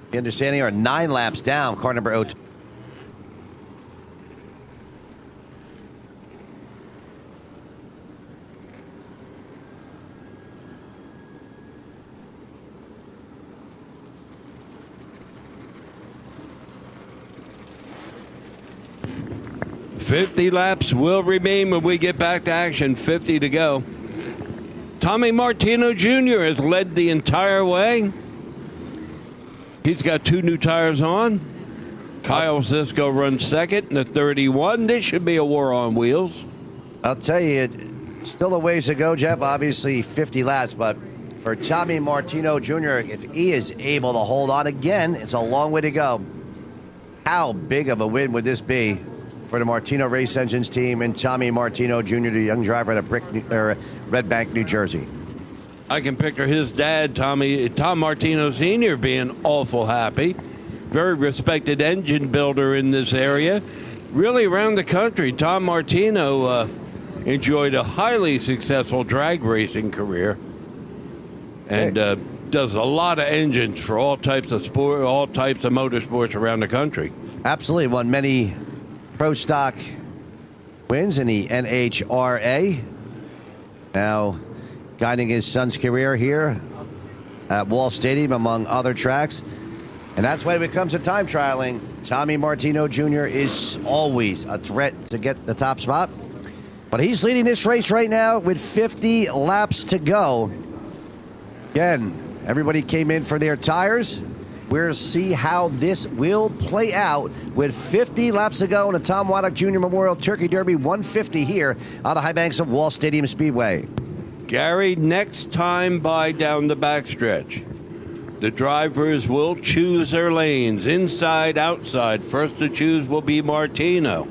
The understanding are 9 laps down, car number 0-2. "50 laps will remain when we get back to action. 50 to go." Tommy Martino Jr. has led the entire way. He's got 2 new tires on. Kyle Cisco runs second in the 31. This should be a war on wheels. I'll tell you, still a ways to go, Jeff. Obviously 50 laps, but for Tommy Martino Jr., if he is able to hold on again, it's a long way to go. How big of a win would this be for the Martino Race Engines team and Tommy Martino Jr., the young driver out of Red Bank, New Jersey? I can picture his dad, Tom Martino Sr., being awful happy. Very respected engine builder in this area. Really around the country, Tom Martino enjoyed a highly successful drag racing career. And does a lot of engines for all types of sport, all types of motorsports around the country. Absolutely. Won many pro stock wins in the NHRA. Now guiding his son's career here at Wall Stadium, among other tracks. And that's when it comes to time trialing. Tommy Martino Jr. is always a threat to get the top spot. But he's leading this race right now with 50 laps to go. Again, everybody came in for their tires. We'll see how this will play out with 50 laps to go in the Tom Waddock Jr. Memorial Turkey Derby 150 here on the high banks of Wall Stadium Speedway. Gary, next time by down the backstretch, the drivers will choose their lanes, inside, outside. First to choose will be Martino.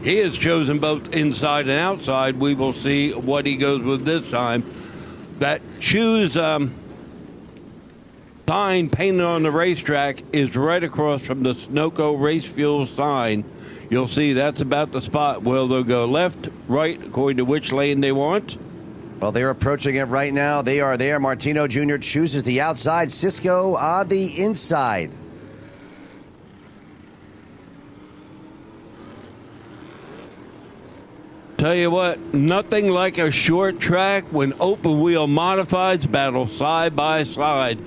He has chosen both inside and outside. We will see what he goes with this time. That choose sign painted on the racetrack is right across from the Sunoco Race Fuel sign. You'll see that's about the spot where they'll go left, right, according to which lane they want. Well, they're approaching it right now. They are there. Martino Jr. chooses the outside. Cisco on the inside. Tell you what, nothing like a short track when open wheel modifieds battle side by side.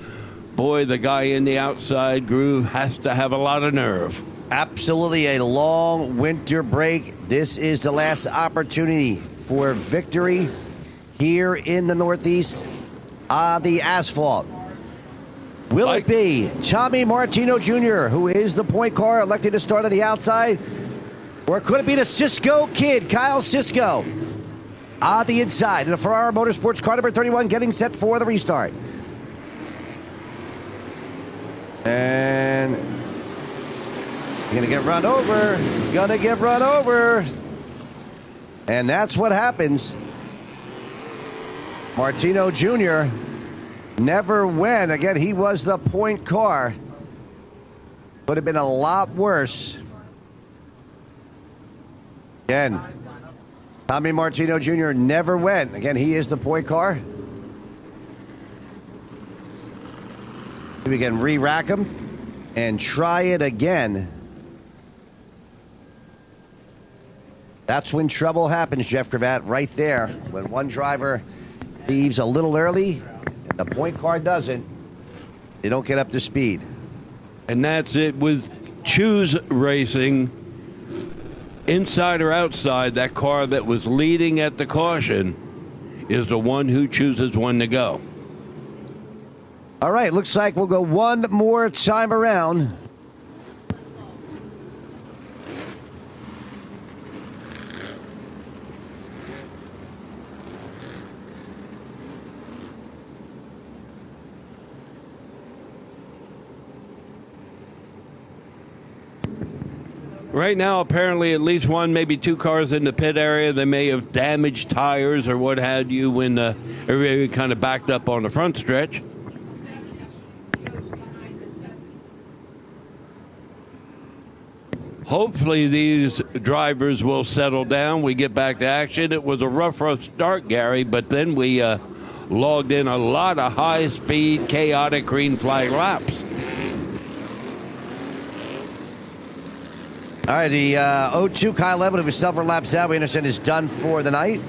Boy, the guy in the outside groove has to have a lot of nerve. Absolutely a long winter break. This is the last opportunity for victory here in the Northeast on the asphalt. Will it be Tommy Martino Jr., who is the point car, elected to start on the outside? Or could it be the Cisco kid, Kyle Cisco, on the inside in the Ferrari Motorsports car number 31, getting set for the restart? And gonna get run over. Gonna get run over. And that's what happens. Martino Jr. never went. Again, he was the point car. Would have been a lot worse. Again, Tommy Martino Jr. never went. Again, he is the point car. We can re-rack him and try it again. That's when trouble happens, Jeff Gravatt, right there. When one driver leaves a little early, and the point car doesn't, they don't get up to speed. And that's it with choose racing. Inside or outside, that car that was leading at the caution is the one who chooses when to go. All right, looks like we'll go one more time around. Right now, apparently at least one, maybe two cars in the pit area. They may have damaged tires or what have you when everybody kind of backed up on the front stretch. Hopefully these drivers will settle down. We get back to action. It was a rough start, Gary, but then we logged in a lot of high-speed, chaotic green flag laps. All right, the 0-2 Kyle Edmund, who was several laps out, we understand is done for the night.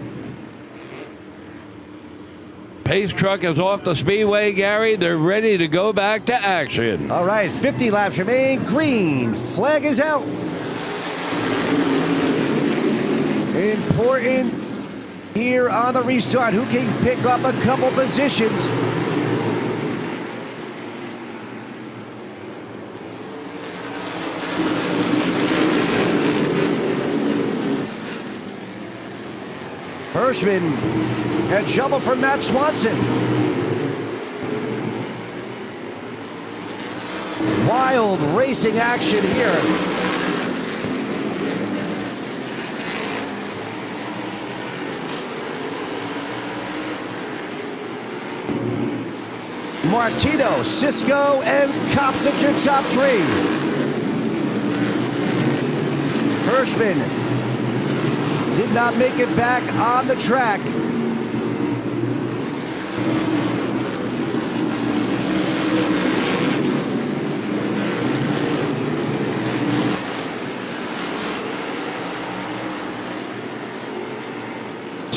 Pace truck is off the speedway, Gary. They're ready to go back to action. All right, 50 laps remain. Green flag is out. Important here on the restart. Who can pick up a couple positions? Hirschman and trouble for Matt Swanson. Wild racing action here. Martino, Cisco, and Kopsic, your top three. Hirschman did not make it back on the track.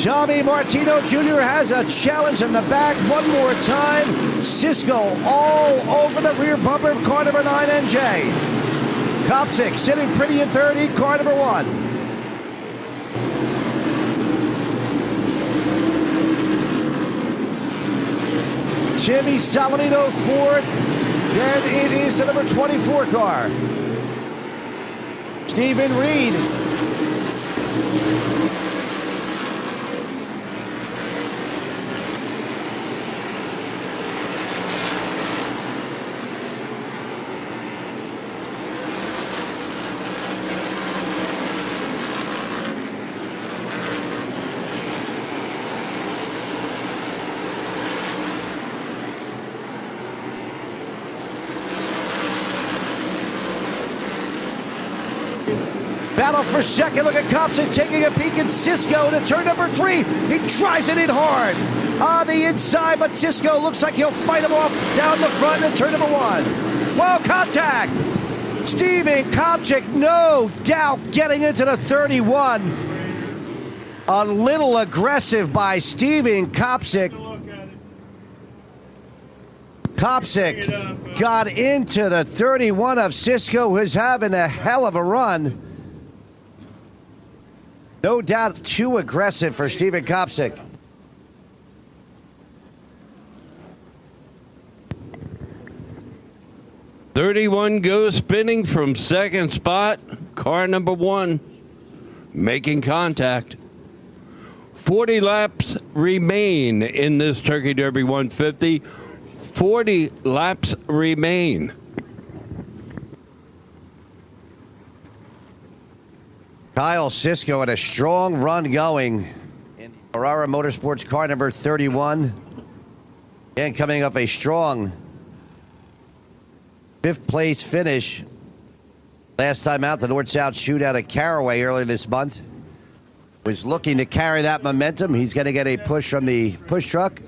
Tommy Martino Jr. has a challenge in the back one more time. Cisco all over the rear bumper of car number 9, NJ. Kopsik sitting pretty in 30, car number 1. Jimmy Salamino fourth. Then it is the number 24 car. Stephen Reed. Battle for second. Look at Kopsik taking a peek at Cisco to turn number 3. He drives it in hard on the inside, but Cisco looks like he'll fight him off down the front in turn number 1. Whoa, contact! Steven Kopsik, no doubt, getting into the 31. A little aggressive by Steven Kopsik. Kopsik got into the 31 of Cisco, who's having a hell of a run. No doubt too aggressive for Steven Kopsik. "31 goes spinning from second spot. Car number 1 making contact. 40 laps remain in this Turkey Derby 150. 40 laps remain. Kyle Cisco had a strong run going in Ferrara Motorsports car number 31. And coming up a strong 5th place finish. Last time out, the North-South Shootout at Caraway earlier this month. Was looking to carry that momentum. He's going to get a push from the push truck.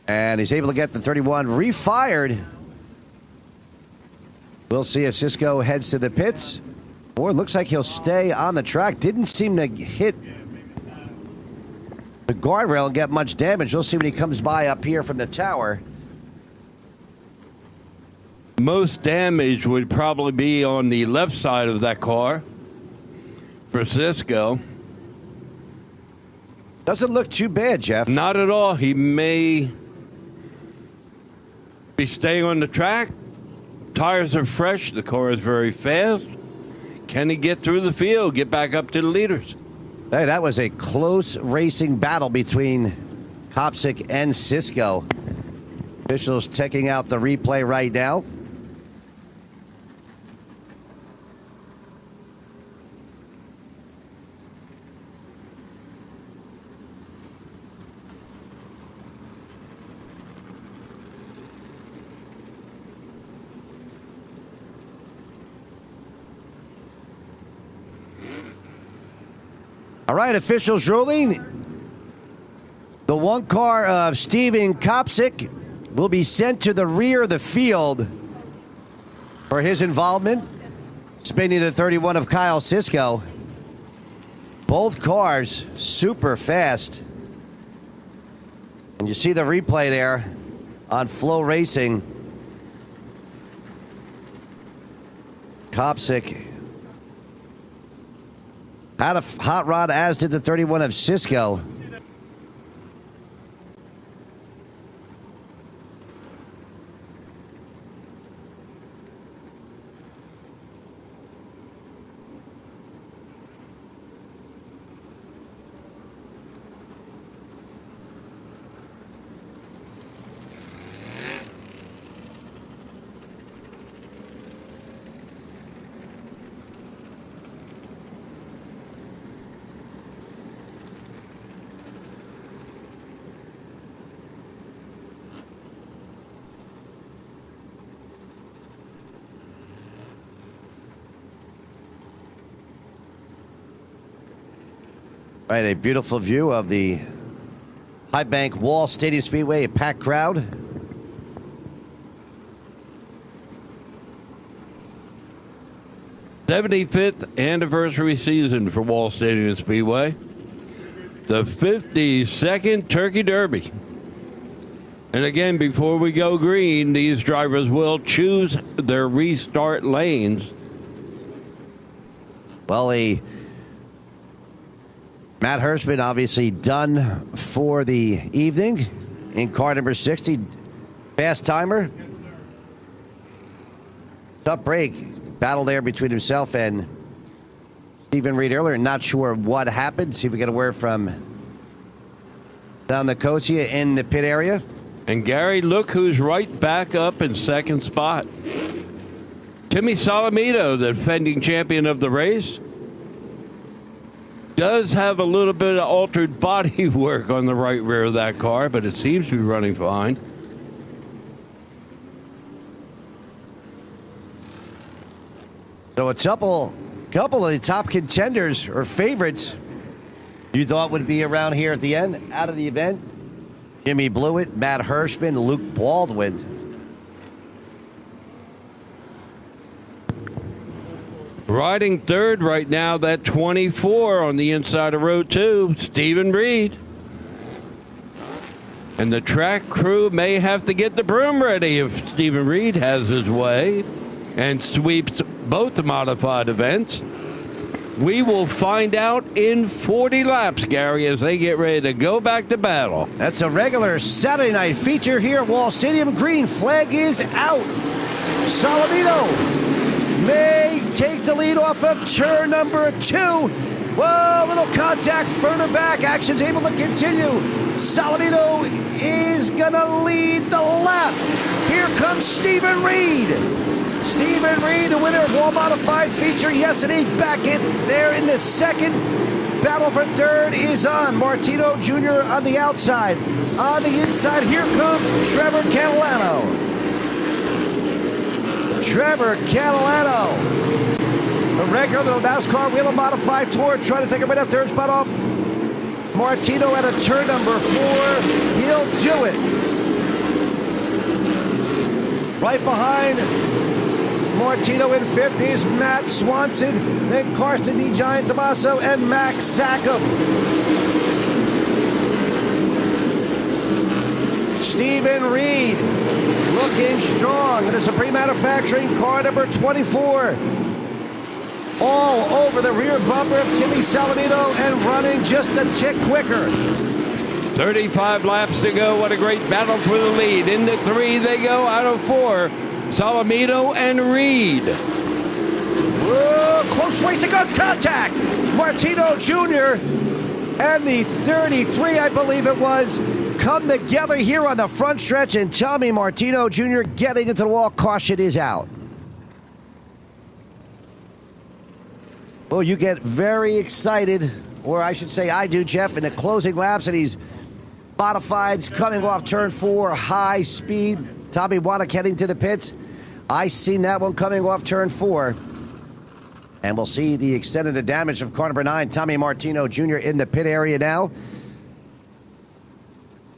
And he's able to get the 31 refired. We'll see if Cisco heads to the pits. Or it looks like he'll stay on the track. Didn't seem to hit the guardrail and get much damage. We'll see when he comes by up here from the tower. Most damage would probably be on the left side of that car for Cisco. Doesn't look too bad, Jeff. Not at all. He may be staying on the track. Tires are fresh. The car is very fast. Can he get through the field, get back up to the leaders? Hey, that was a close racing battle between Kopsik and Cisco. Officials checking out the replay right now. All right, officials ruling. The one car of Steven Kopsik will be sent to the rear of the field for his involvement. Spinning to 31 of Kyle Cisco. Both cars super fast. And you see the replay there on Flow Racing. Kopsik had a hot rod, as did the 31 of Cisco. Right, a beautiful view of the High Bank Wall Stadium Speedway, a packed crowd. 75th anniversary season for Wall Stadium Speedway. The 52nd Turkey Derby. And again, before we go green, these drivers will choose their restart lanes. Well, Matt Hirschman obviously done for the evening in car number 60. Fast timer. Tough break. Battle there between himself and Stephen Reed earlier. Not sure what happened. See if we get a word from Don Nicosia in the pit area. And Gary, look who's right back up in second spot. Timmy Solomito, the defending champion of the race, does have a little bit of altered body work on the right rear of that car, but it seems to be running fine. So a couple of the top contenders or favorites you thought would be around here at the end, out of the event. Jimmy Blewett, Matt Hirschman, Luke Baldwin. Riding third right now, that 24 on the inside of row 2, Stephen Reed. And the track crew may have to get the broom ready if Stephen Reed has his way and sweeps both the modified events. We will find out in 40 laps, Gary, as they get ready to go back to battle. That's a regular Saturday night feature here at Wall Stadium. Green flag is out. Solomito may take the lead off of turn number 2. Whoa, little contact further back. Action's able to continue. Solomito is going to lead the lap. Here comes Stephen Reed. Stephen Reed, the winner of Wall Modified feature yesterday, back in there in the second. Battle for third is on. Martino Jr. on the outside. On the inside, here comes Trevor Catalano. Trevor Catalano, the regular of the NASCAR Wheel of Modified Tour, trying to take a minute third spot off Martino at a turn number 4. He'll do it. Right behind Martino in 5th is Matt Swanson, then Karsten D. Giant Tommaso, and Max Sackham. Stephen Reed looking strong in the Supreme Manufacturing car number 24. All over the rear bumper of Timmy Solomito and running just a tick quicker. 35 laps to go. What a great battle for the lead. Into 3 they go out of 4. Solomito and Reed. Whoa, close racing on contact. Martino Jr. and the 33, I believe it was, come together here on the front stretch, and Tommy Martino Jr. getting into the wall. Caution is out. Well, you get very excited, or I should say I do, Jeff, in the closing laps, and these modifieds coming off turn 4, high speed. Tommy Waddick heading to the pits. I seen that one coming off turn 4. And we'll see the extent of the damage of car number 9, Tommy Martino Jr. in the pit area now.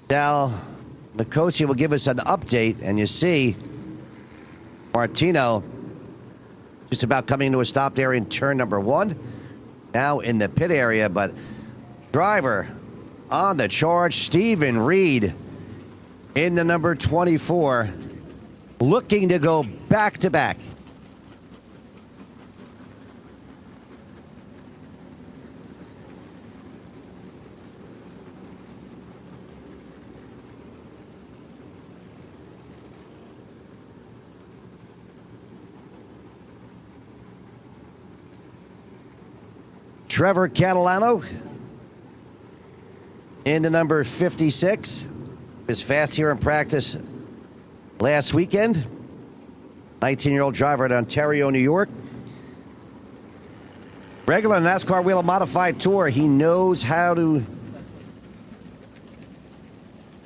Sal Nicosia will give us an update, and you see Martino just about coming to a stop there in turn number 1. Now in the pit area, but driver on the charge, Stephen Reed in the number 24, looking to go back-to-back. Trevor Catalano in the number 56. Was fast here in practice last weekend. 19-year-old driver at Ontario, New York. Regular NASCAR Wheel of Modified Tour. He knows how to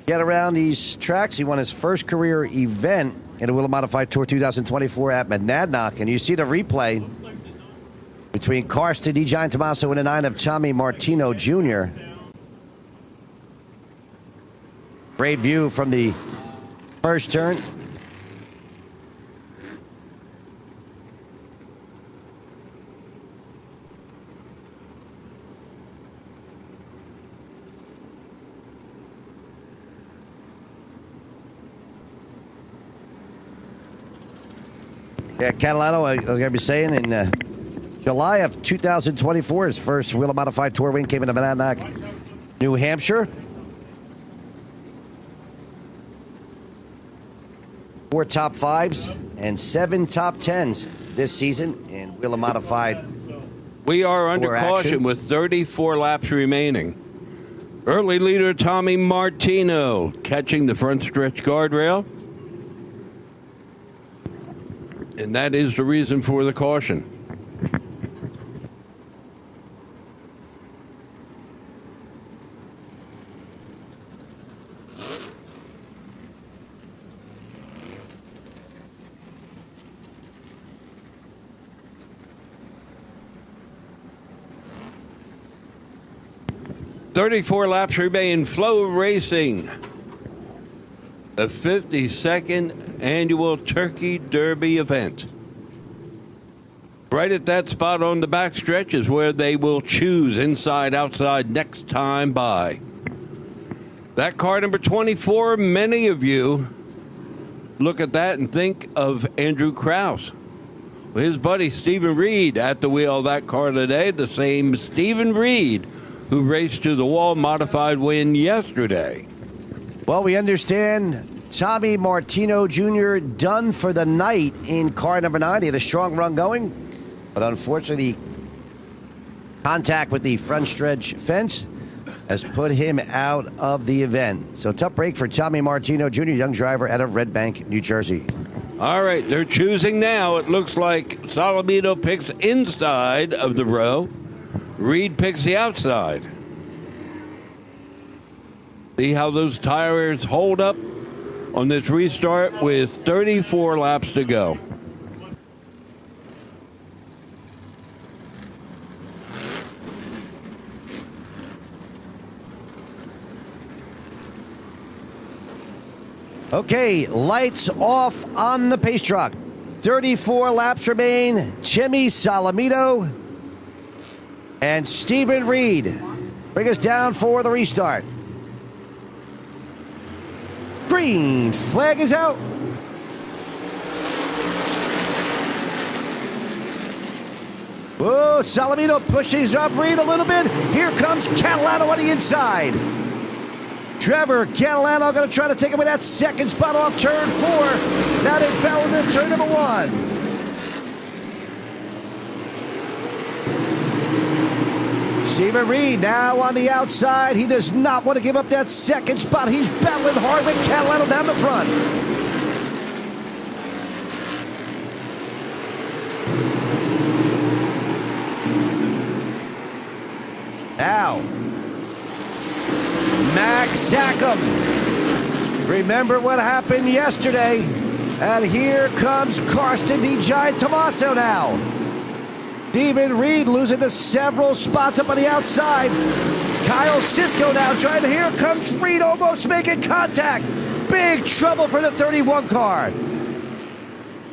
get around these tracks. He won his first career event in the Wheel of Modified Tour 2024 at Monadnock. And you see the replay between Karsten D. Giant Tommaso and the 9 of Tommy Martino Jr. Great view from the first turn. Yeah, Catalano, I'm going to be saying, in July of 2024, his first Wheel Modified Tour win came in Monadnock, New Hampshire. 4 top 5s and 7 top 10s this season in Wheel Modified. We are under caution with 34 laps remaining. Early leader Tommy Martino catching the front stretch guardrail. And that is the reason for the caution. "34 laps remain. Flow Racing, the 52nd annual Turkey Derby event. Right at that spot on the backstretch is where they will choose inside, outside, next time by. That car number 24, many of you look at that and think of Andrew Krause. His buddy Stephen Reed at the wheel of that car today, the same Stephen Reed who raced to the wall modified win yesterday. Well, we understand Tommy Martino Jr. done for the night in car number 9. He had a strong run going, but unfortunately, contact with the front stretch fence has put him out of the event. So tough break for Tommy Martino Jr., young driver out of Red Bank, New Jersey. All right, they're choosing now. It looks like Salamito picks inside of the row. Reed picks the outside. See how those tires hold up on this restart with 34 laps to go. Okay, lights off on the pace truck. 34 laps remain. Jimmy Salamito and Stephen Reed bring us down for the restart. Green flag is out. Whoa, Salamito pushes up Reed a little bit. Here comes Catalano on the inside. Trevor Catalano going to try to take away that second spot off turn 4. Now they're battling in turn number 1. Stephen Reed now on the outside. He does not want to give up that second spot. He's battling hard with Catalano down the front. Now, Max Zackham. Remember what happened yesterday. And here comes Karsten D. Giant Tommaso now. Stephen Reed losing to several spots up on the outside. Kyle Sisko now trying to, here comes Reed almost making contact. Big trouble for the 31 car.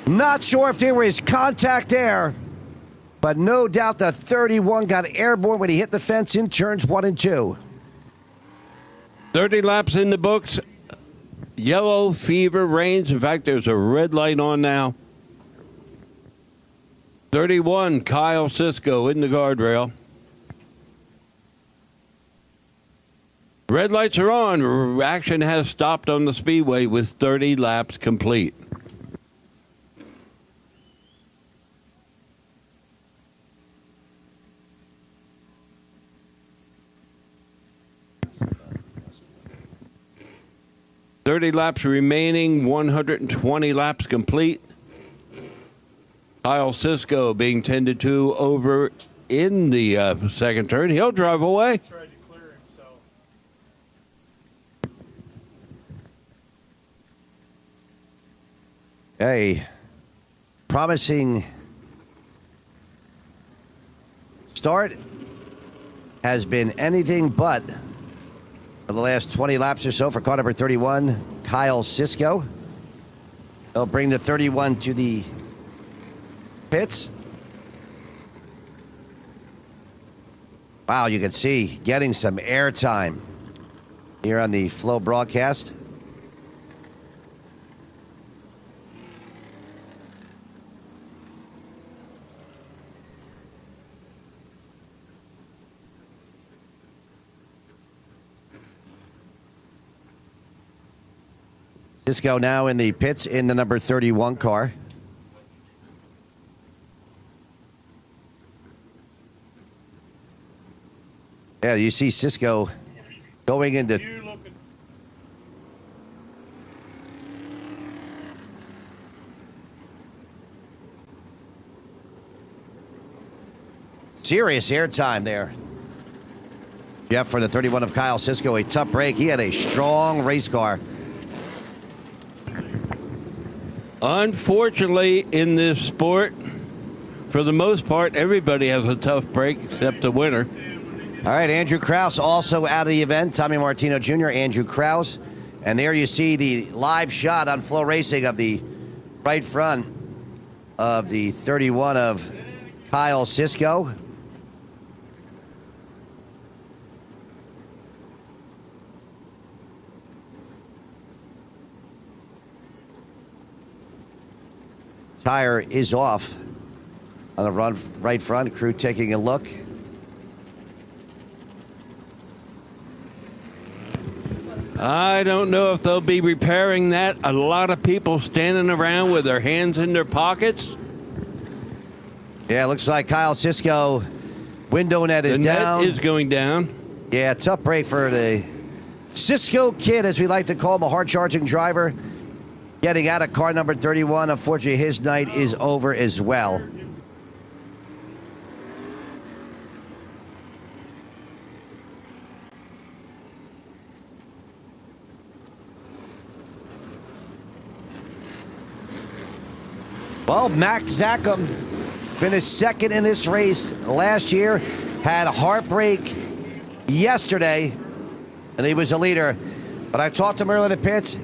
Not sure if there was contact there, but no doubt the 31 got airborne when he hit the fence in turns 1 and 2. 30 laps in the books. Yellow fever reigns. In fact, there's a red light on now. 31, Kyle Sisko in the guardrail. Red lights are on. Action has stopped on the speedway with 30 laps complete. "30 laps remaining, 120 laps complete. Kyle Sisko being tended to over in the second turn. He'll drive away. Tried to clear himself. A promising start has been anything but for the last 20 laps or so for car number 31, Kyle Sisko. They'll bring the 31 to the pits. Wow, you can see getting some airtime here on the Flow broadcast. Cisco now in the pits in the number 31 car. Yeah, you see Cisco going into... serious airtime there. Jeff for the 31 of Kyle Cisco, a tough break. He had a strong race car. Unfortunately, in this sport, for the most part, everybody has a tough break except the winner. All right, Andrew Krause also out of the event. Tommy Martino Jr., Andrew Krause. And there you see the live shot on Flow Racing of the right front of the 31 of Kyle Cisco. Tire is off on the right front. Crew taking a look. I don't know if they'll be repairing that. A lot of people standing around with their hands in their pockets. Yeah, it looks like Kyle Cisco window net is down. The net is going down. Yeah, tough break for the Cisco kid, as we like to call him, a hard-charging driver. Getting out of car number 31. Unfortunately, his night is over as well. Well, Max Zackham finished second in this race last year. Had a heartbreak yesterday, and he was a leader. But I talked to him earlier in the pits.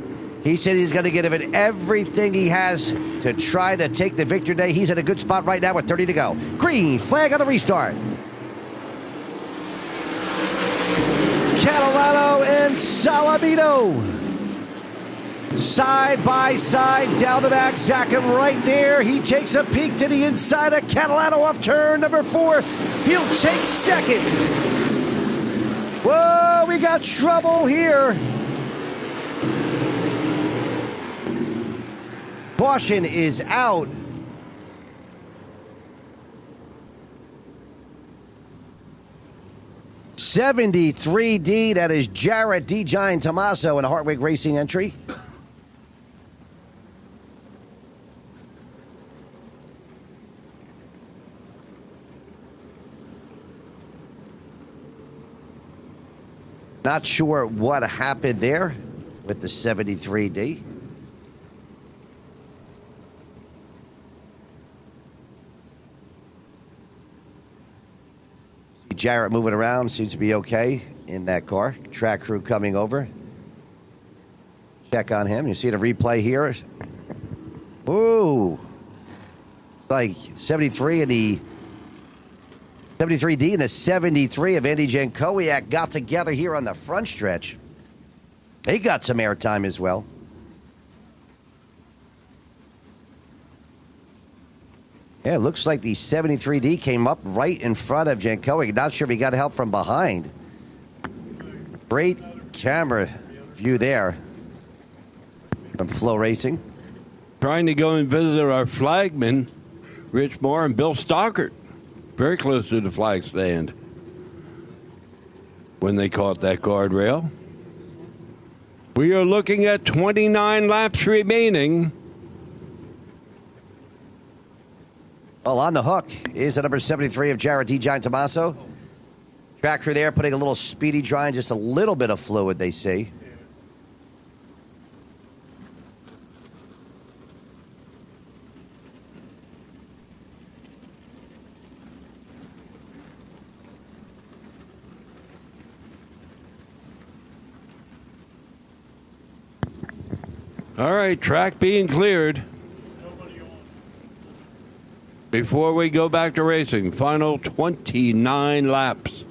He said he's going to give it everything he has to try to take the victory today. He's in a good spot right now with 30 to go. Green flag on the restart. Catalano and Salamino. Side by side, down the back. Zackham right there. He takes a peek to the inside of Catalano off turn number 4. He'll take second. Whoa, we got trouble here. Caution is out. '73D, that is Jarrett D. Giant Tommaso in a Hartwig Racing entry. Not sure what happened there with the '73D. Jarrett moving around, seems to be okay in that car. Track crew coming over. Check on him. You see the replay here. Ooh. It's like 73 and the 73D and the 73 of Andy Jankowiak got together here on the front stretch. They got some airtime as well. Yeah, it looks like the 73D came up right in front of Jankowiak. Not sure if he got help from behind. Great camera view there from Flow Racing. Trying to go and visit our flagmen, Rich Moore and Bill Stockert. Very close to the flag stand when they caught that guardrail. We are looking at 29 laps remaining. Well, on the hook is the number 73 of Jarrett D. Giant Tommaso. Track crew there putting a little speedy dry and just a little bit of fluid, they see. All right, track being cleared. Before we go back to racing, final 29 laps.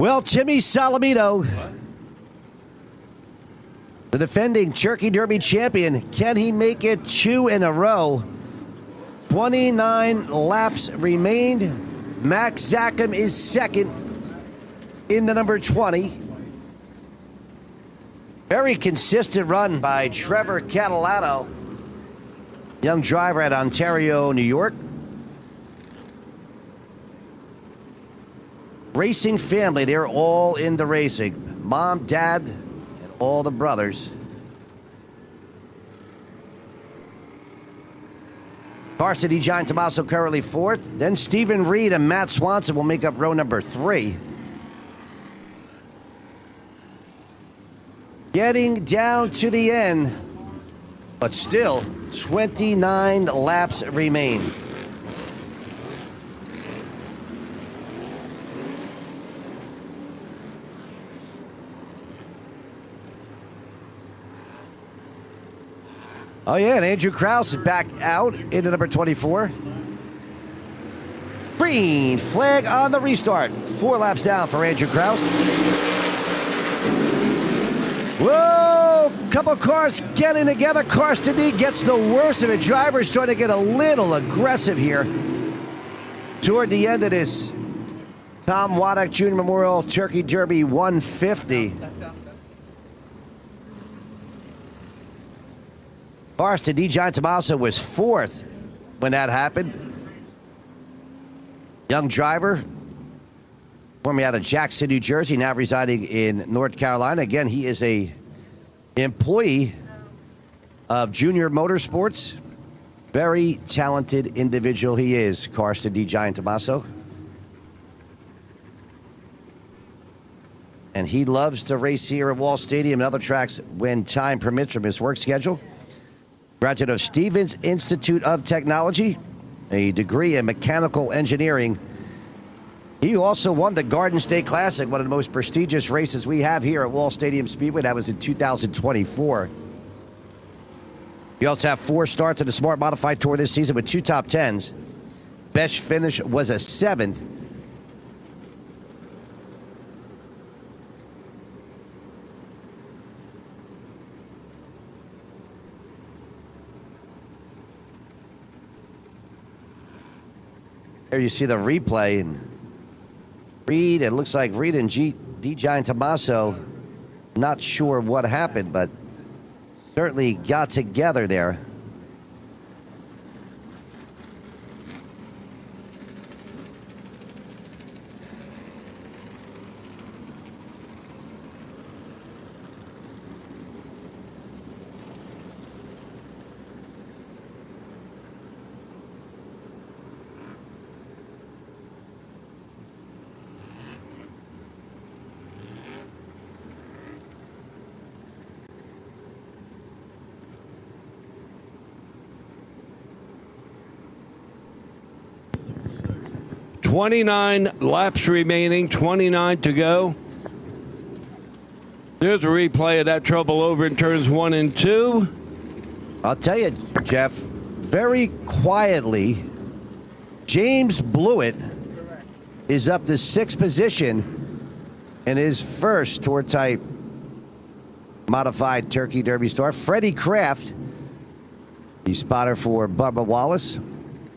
Well, Timmy Solomito, the defending Turkey Derby champion, can he make it 2 in a row? 29 laps remained. Max Zachem is second in the number 20. Very consistent run by Trevor Catalano, young driver at Ontario, New York. Racing family, they're all in the racing. Mom, dad, and all the brothers. Carson D. Giant Tommaso currently fourth. Then Stephen Reed and Matt Swanson will make up row number 3. Getting down to the end, but still 29 laps remain. Oh, yeah, and Andrew Krause is back out into number 24. Green flag on the restart. 4 laps down for Andrew Krause. Whoa, couple cars getting together. Karsten D gets the worst of it. Drivers trying to get a little aggressive here toward the end of this Tom Waddock Jr. Memorial Turkey Derby 150. Karsten D. Giant Tommaso was 4th when that happened. Young driver, formerly out of Jackson, New Jersey, now residing in North Carolina. Again, he is a employee of Junior Motorsports. Very talented individual he is, Karsten D. Giant Tommaso. And he loves to race here at Wall Stadium and other tracks when time permits from his work schedule. Graduate of Stevens Institute of Technology, a degree in mechanical engineering. He also won the Garden State Classic, one of the most prestigious races we have here at Wall Stadium Speedway. That was in 2024. We also have 4 starts in the Smart Modified Tour this season with 2 top 10s. Best finish was a 7th. There you see the replay, and Reed, it looks like Reed and D. Giant Tommaso, not sure what happened, but certainly got together there. "29 laps remaining, 29 to go." There's a replay of that trouble over in turns 1 and 2. I'll tell you, Jeff, very quietly, James Blewett is up to 6th position in his first Tour Type Modified Turkey Derby star. Freddie Kraft, the spotter for Bubba Wallace,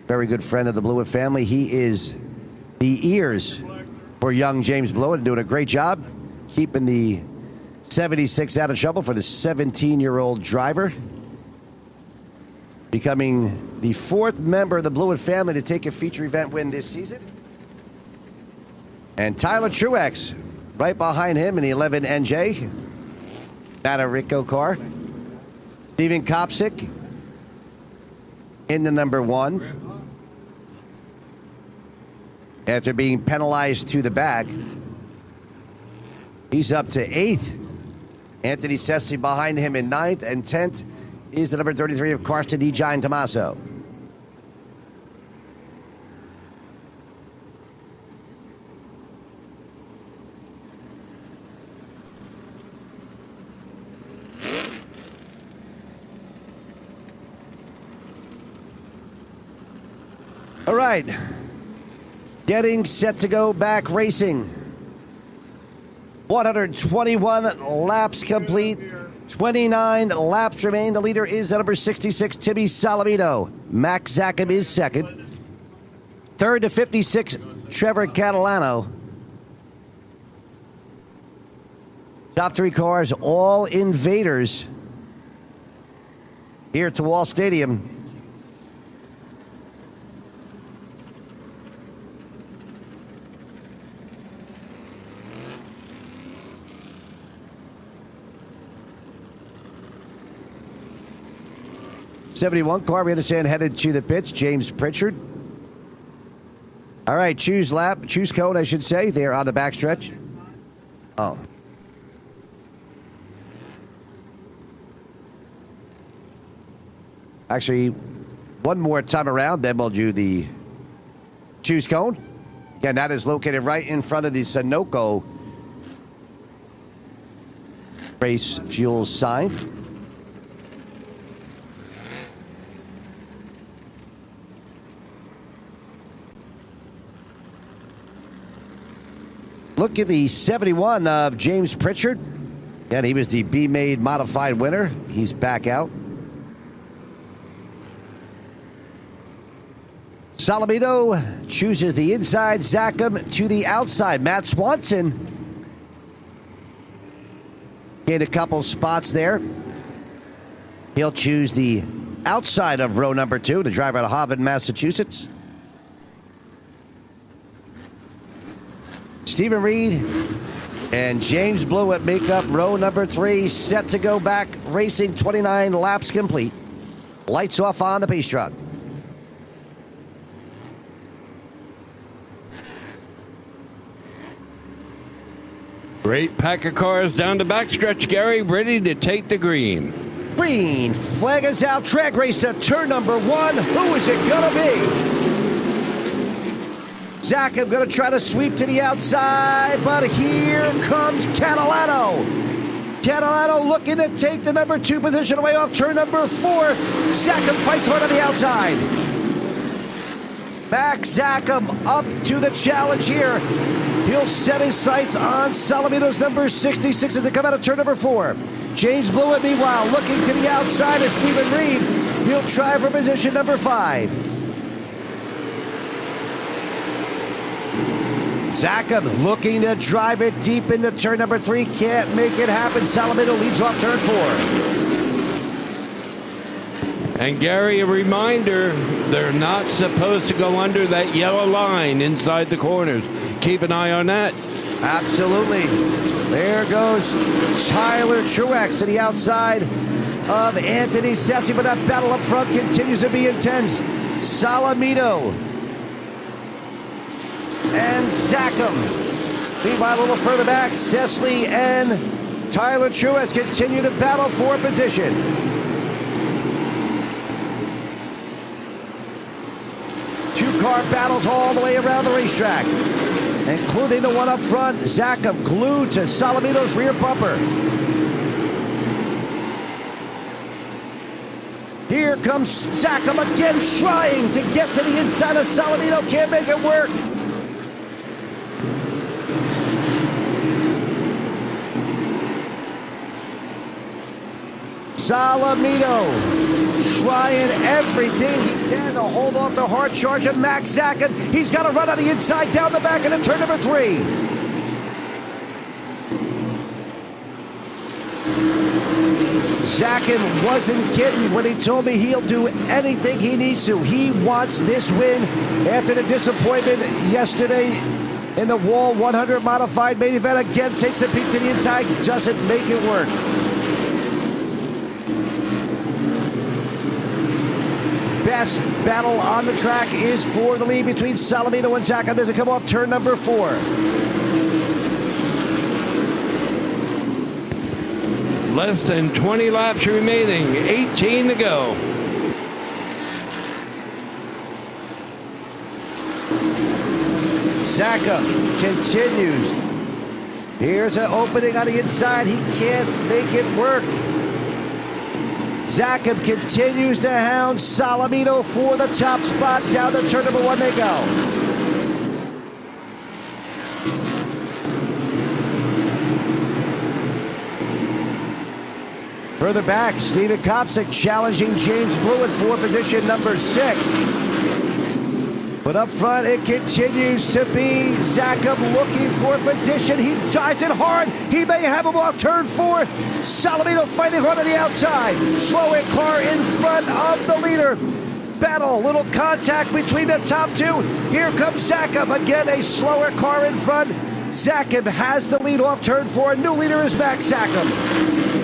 very good friend of the Blewett family. He is the ears for young James Blewett, doing a great job keeping the 76 out of trouble for the 17-year-old driver, becoming the 4th member of the Blewett family to take a feature event win this season. And Tyler Truex right behind him in the 11 NJ, that a Rico car. Steven Kopsick in the number 1. After being penalized to the back, he's up to 8th. Anthony Sessi behind him in 9th, and 10th is the number 33 of Karsten D. Giant Tommaso. All right. Getting set to go back racing. 121 laps complete. 29 laps remain. The leader is number 66, Timmy Salamino. Max Zackham is second. Third to 56, Trevor Catalano. Top three cars, all invaders here to Wall Stadium. '71 car, we understand, headed to the pits. James Pritchard. All right, choose cone, I should say. They're on the backstretch. Oh. Actually, one more time around, then we'll do the choose cone. Again, that is located right in front of the Sunoco race fuel sign. Look at the 71 of James Pritchard. And he was the B-Made modified winner. He's back out. Salamino chooses the inside. Zackham to the outside. Matt Swanson gained a couple spots there. He'll choose the outside of row number 2, the driver out of Harvard, Massachusetts. Stephen Reed and James Blewett make up row number 3, set to go back, racing 29 laps complete. Lights off on the pace truck. Great pack of cars down the backstretch, Gary, ready to take the green. Green flag is out. Track race to turn number 1. Who is it gonna be? Zackham going to try to sweep to the outside, but here comes Catalano. Catalano looking to take the number 2 position away off turn number 4. Zackham fights hard on the outside. Max Zackham up to the challenge here. He'll set his sights on Salamino's number 66 as they come out of turn number 4. James Blewett, meanwhile, looking to the outside of Stephen Reed. He'll try for position number 5. Zackham looking to drive it deep into turn number 3. Can't make it happen. Salamino leads off turn 4. And Gary, a reminder, they're not supposed to go under that yellow line inside the corners. Keep an eye on that. Absolutely. There goes Tyler Truex to the outside of Anthony Sessi, but that battle up front continues to be intense. Salamino and Zackham. Meanwhile, a little further back, Cecily and Tyler Truex continue to battle for position. Two-car battles all the way around the racetrack, including the one up front. Zackham glued to Salamino's rear bumper. Here comes Zackham again, trying to get to the inside of Salamino. Can't make it work. Salamino trying everything he can to hold off the hard charge of Max Zackham. He's got to run on the inside, down the back, and then turn number 3. Zackham wasn't kidding when he told me he'll do anything he needs to. He wants this win after the disappointment yesterday in the Wall 100 modified main event. Again, takes a peek to the inside, doesn't make it work. Best battle on the track is for the lead between Salamino and Zackham as they come off turn number 4. Less than 20 laps remaining, 18 to go. Zackham continues. Here's an opening on the inside. He can't make it work. Zackham continues to hound Salamino for the top spot. Down to turn number 1 they go. Further back, Steven Kopsick challenging James Blewett for position number 6. But up front, it continues to be Zackham looking for position. He drives it hard. He may have him off turn 4. Salamino fighting hard on the outside. Slower car in front of the leader. Battle, little contact between the top 2. Here comes Zackham. Again, a slower car in front. Zackham has the lead off turn 4. New leader is Max Zackham.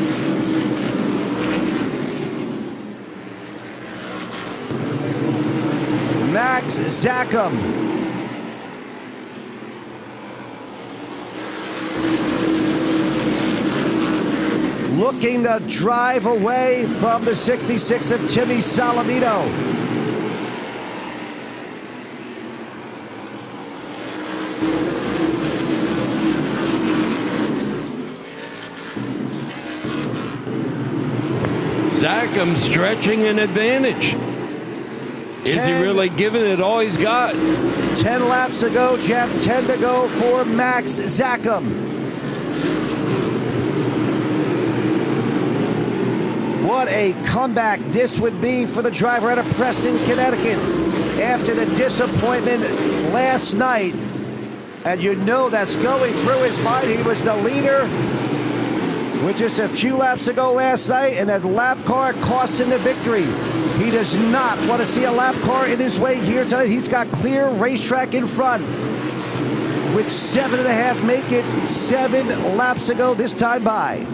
Max Zackham. Looking to drive away from the 66 of Timmy Salamino. Zackham stretching an advantage. Is he really giving it all he's got? 10 laps to go, Jeff. 10 to go for Max Zackham. What a comeback this would be for the driver out of Preston, Connecticut. After the disappointment last night. And you know that's going through his mind. He was the leader with just a few laps to go last night, and that lap car cost him the victory. He does not want to see a lap car in his way here tonight. He's got clear racetrack in front. With 7.5, make it 7 laps to go this time by.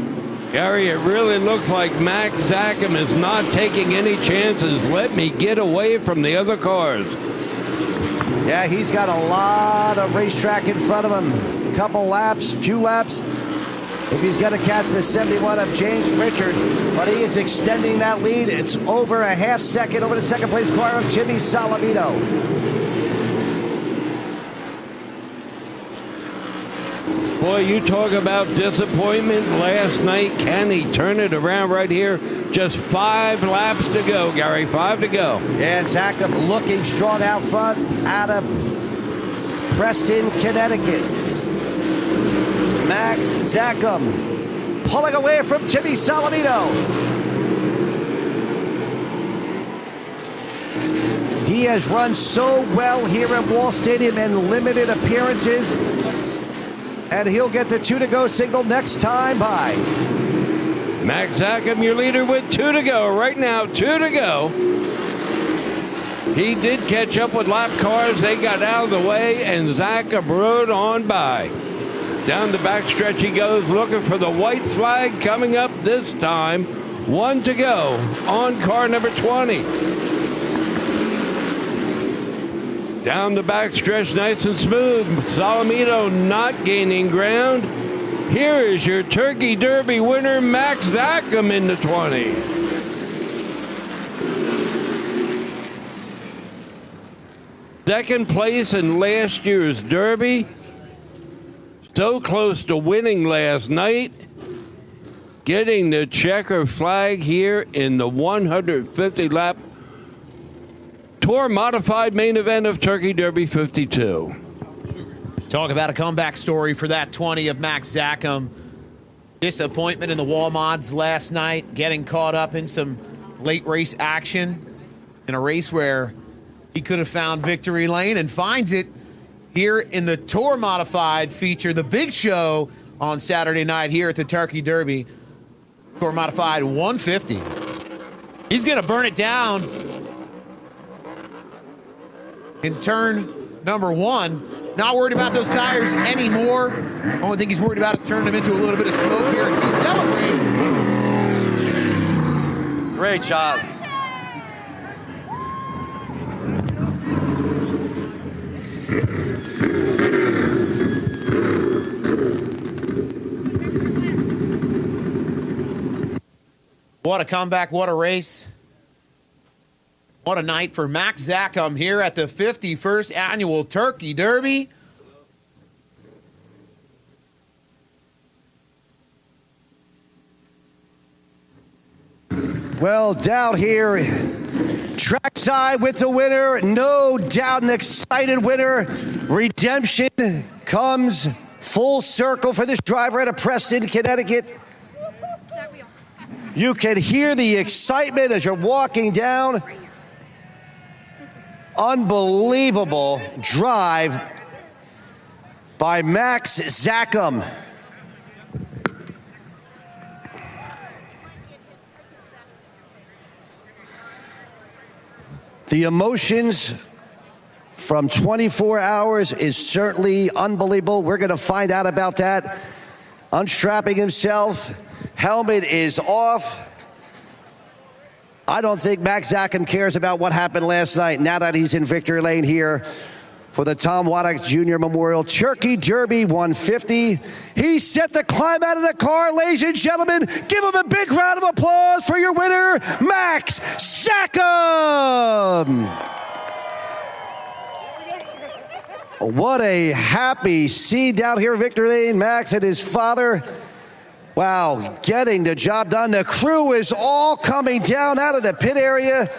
Gary, it really looks like Max Zackham is not taking any chances. Let me get away from the other cars. Yeah, he's got a lot of racetrack in front of him. Couple laps, few laps. If he's going to catch the 71 of James Pritchard, but he is extending that lead. It's over a half second over the second place car of Jimmy Salamino. Boy, you talk about disappointment last night. Can he turn it around right here? Just 5 laps to go, Gary. 5 to go. And Zackham looking strong out front out of Preston, Connecticut. Max Zackham pulling away from Timmy Salamino. He has run so well here at Wall Stadium in limited appearances. And he'll get the 2 to go signal next time by. Max Zackham, your leader with 2 to go. Right now, 2 to go. He did catch up with lap cars. They got out of the way, and Zackham rode on by. Down the backstretch he goes, looking for the white flag coming up this time. 1 to go on car number 20. Down the backstretch, nice and smooth. Salamino not gaining ground. Here is your Turkey Derby winner, Max Zackham in the 20. Second place in last year's Derby. So close to winning last night. Getting the checker flag here in the 150-lap Tour Modified main event of Turkey Derby 52. Talk about a comeback story for that 20 of Max Zackham. Disappointment in the wall mods last night, getting caught up in some late race action in a race where he could have found victory lane and finds it here in the Tour Modified feature, the big show on Saturday night here at the Turkey Derby. Tour Modified 150. He's going to burn it down in turn number 1. Not worried about those tires anymore. Only thing he's worried about is turning them into a little bit of smoke here as he celebrates. Great job. What a comeback, what a race. What a night for Max Zackham here at the 51st Annual Turkey Derby. Well, down here, trackside with the winner. No doubt an excited winner. Redemption comes full circle for this driver out of Preston, Connecticut. You can hear the excitement as you're walking down. Unbelievable drive by Max Zackham. The emotions from 24 hours is certainly unbelievable. We're going to find out about that. Unstrapping himself. Helmet is off. I don't think Max Zackham cares about what happened last night now that he's in victory lane here for the Tom Waddock Jr. Memorial Turkey Derby 150. He's set to climb out of the car, ladies and gentlemen. Give him a big round of applause for your winner, Max Zackham. What a happy scene down here in victory lane. Max and his father, wow, getting the job done. The crew is all coming down out of the pit area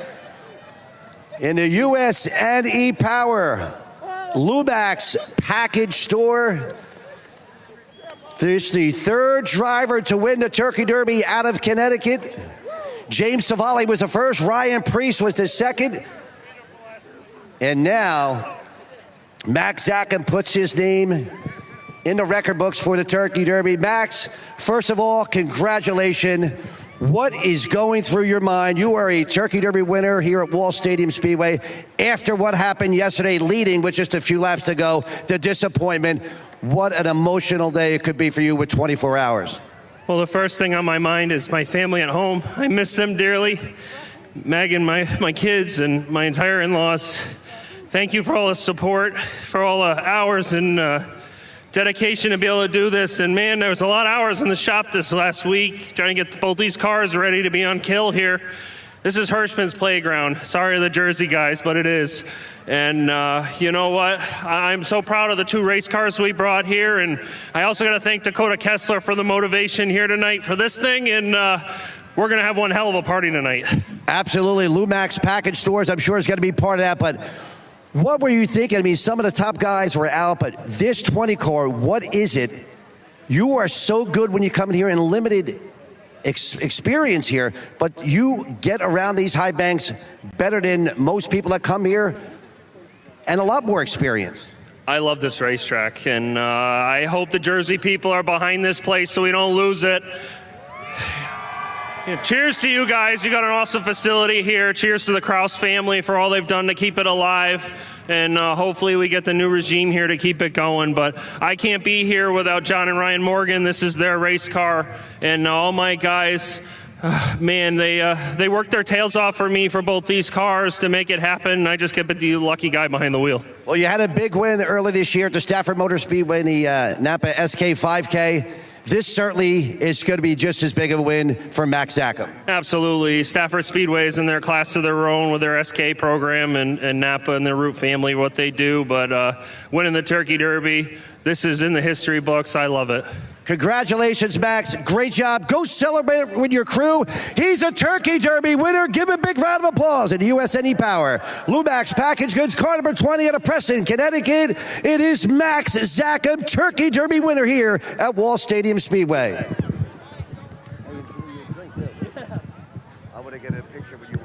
in the US&E Power Lumax package store. This is the third driver to win the Turkey Derby out of Connecticut. James Savali was the first. Ryan Priest was the second. And now Max Zackham puts his name in the record books for the Turkey Derby. Max, first of all, congratulations. What is going through your mind? You are a Turkey Derby winner here at Wall Stadium Speedway. After what happened yesterday, leading with just a few laps to go, the disappointment. What an emotional day it could be for you with 24 hours. Well, the first thing on my mind is my family at home. I miss them dearly. Megan, my kids, and my entire in-laws. Thank you for all the support, for all the hours and dedication to be able to do this. And man, there was a lot of hours in the shop this last week trying to get both these cars ready to be on kill here. This is Hirschman's playground. Sorry to the Jersey guys, but it is. And you know what? I'm so proud of the two race cars we brought here. And I also got to thank Dakota Kessler for the motivation here tonight for this thing. And we're going to have one hell of a party tonight. Absolutely. Lumax package stores, I'm sure, is going to be part of that. But what were you thinking? I mean, some of the top guys were out, but this 20 car, what is it? You are so good when you come in here in limited experience here, but you get around these high banks better than most people that come here and a lot more experience. I love this racetrack, and I hope the Jersey people are behind this place so we don't lose it. Yeah, cheers to you guys. You got an awesome facility here. Cheers to the Kraus family for all they've done to keep it alive. And hopefully we get the new regime here to keep it going. But I can't be here without John and Ryan Morgan. This is their race car. And all my guys, man, they worked their tails off for me for both these cars to make it happen. I just get to be the lucky guy behind the wheel. Well, you had a big win early this year at the Stafford Motor Speedway in the Napa SK 5K. This certainly is going to be just as big of a win for Max Zackham. Absolutely. Stafford Speedway is in their class of their own with their SK program and Napa and their Root family, what they do. But winning the Turkey Derby, this is in the history books. I love it. Congratulations, Max. Great job. Go celebrate with your crew. He's a Turkey Derby winner. Give him a big round of applause in US&E Power. Lumax Package Goods, car number 20 out of Preston, Connecticut. It is Max Zackham, Turkey Derby winner here at Wall Stadium Speedway. I want to get a picture with you.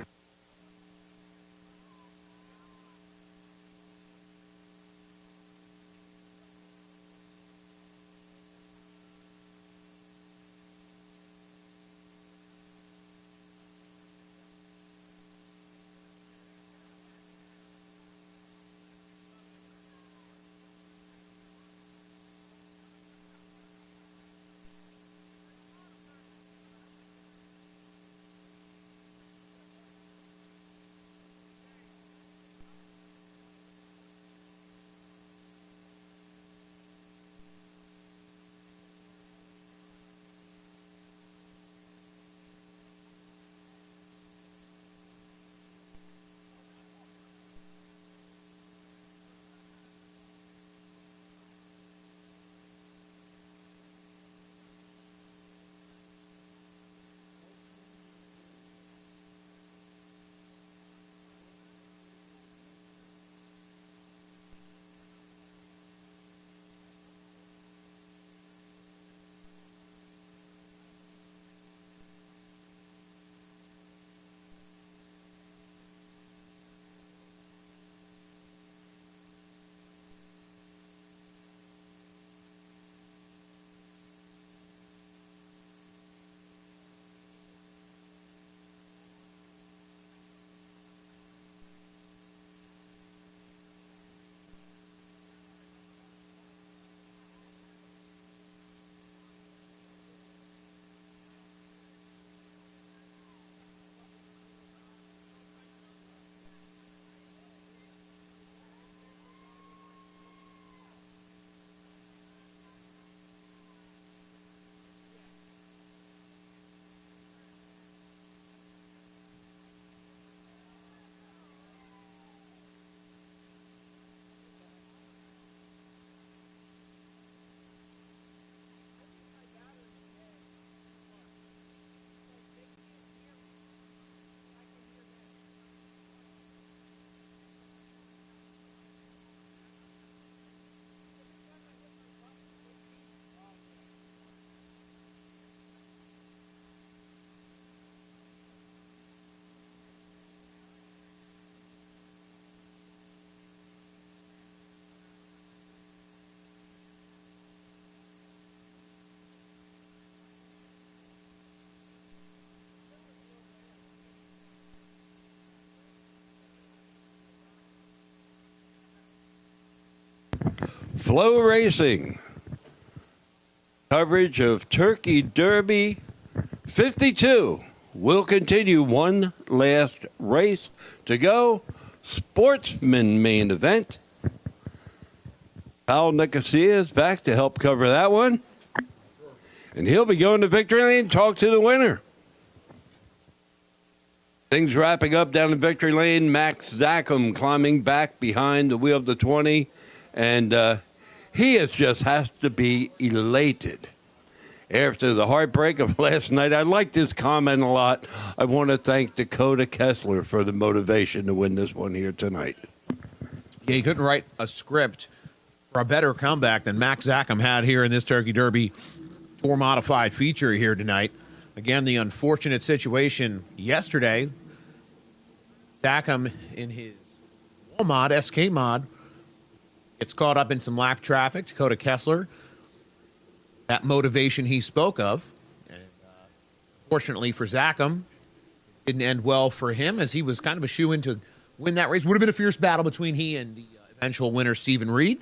Flow Racing. Coverage of Turkey Derby 52 will continue. One last race to go. Sportsman main event. Al Nicosia is back to help cover that one. And he'll be going to Victory Lane to talk to the winner. Things wrapping up down in Victory Lane. Max Zackham climbing back behind the wheel of the 20. And he has to be elated after the heartbreak of last night. I liked his comment a lot. I want to thank Dakota Kessler for the motivation to win this one here tonight. Yeah, he couldn't write a script for a better comeback than Max Zackham had here in this Turkey Derby Tour Modified feature here tonight. Again, the unfortunate situation yesterday. Zackham in his wall mod, SK mod, gets caught up in some lap traffic. Dakota Kessler, that motivation he spoke of. And, fortunately for Zackham, didn't end well for him as he was kind of a shoe-in to win that race. Would have been a fierce battle between he and the eventual winner, Stephen Reed.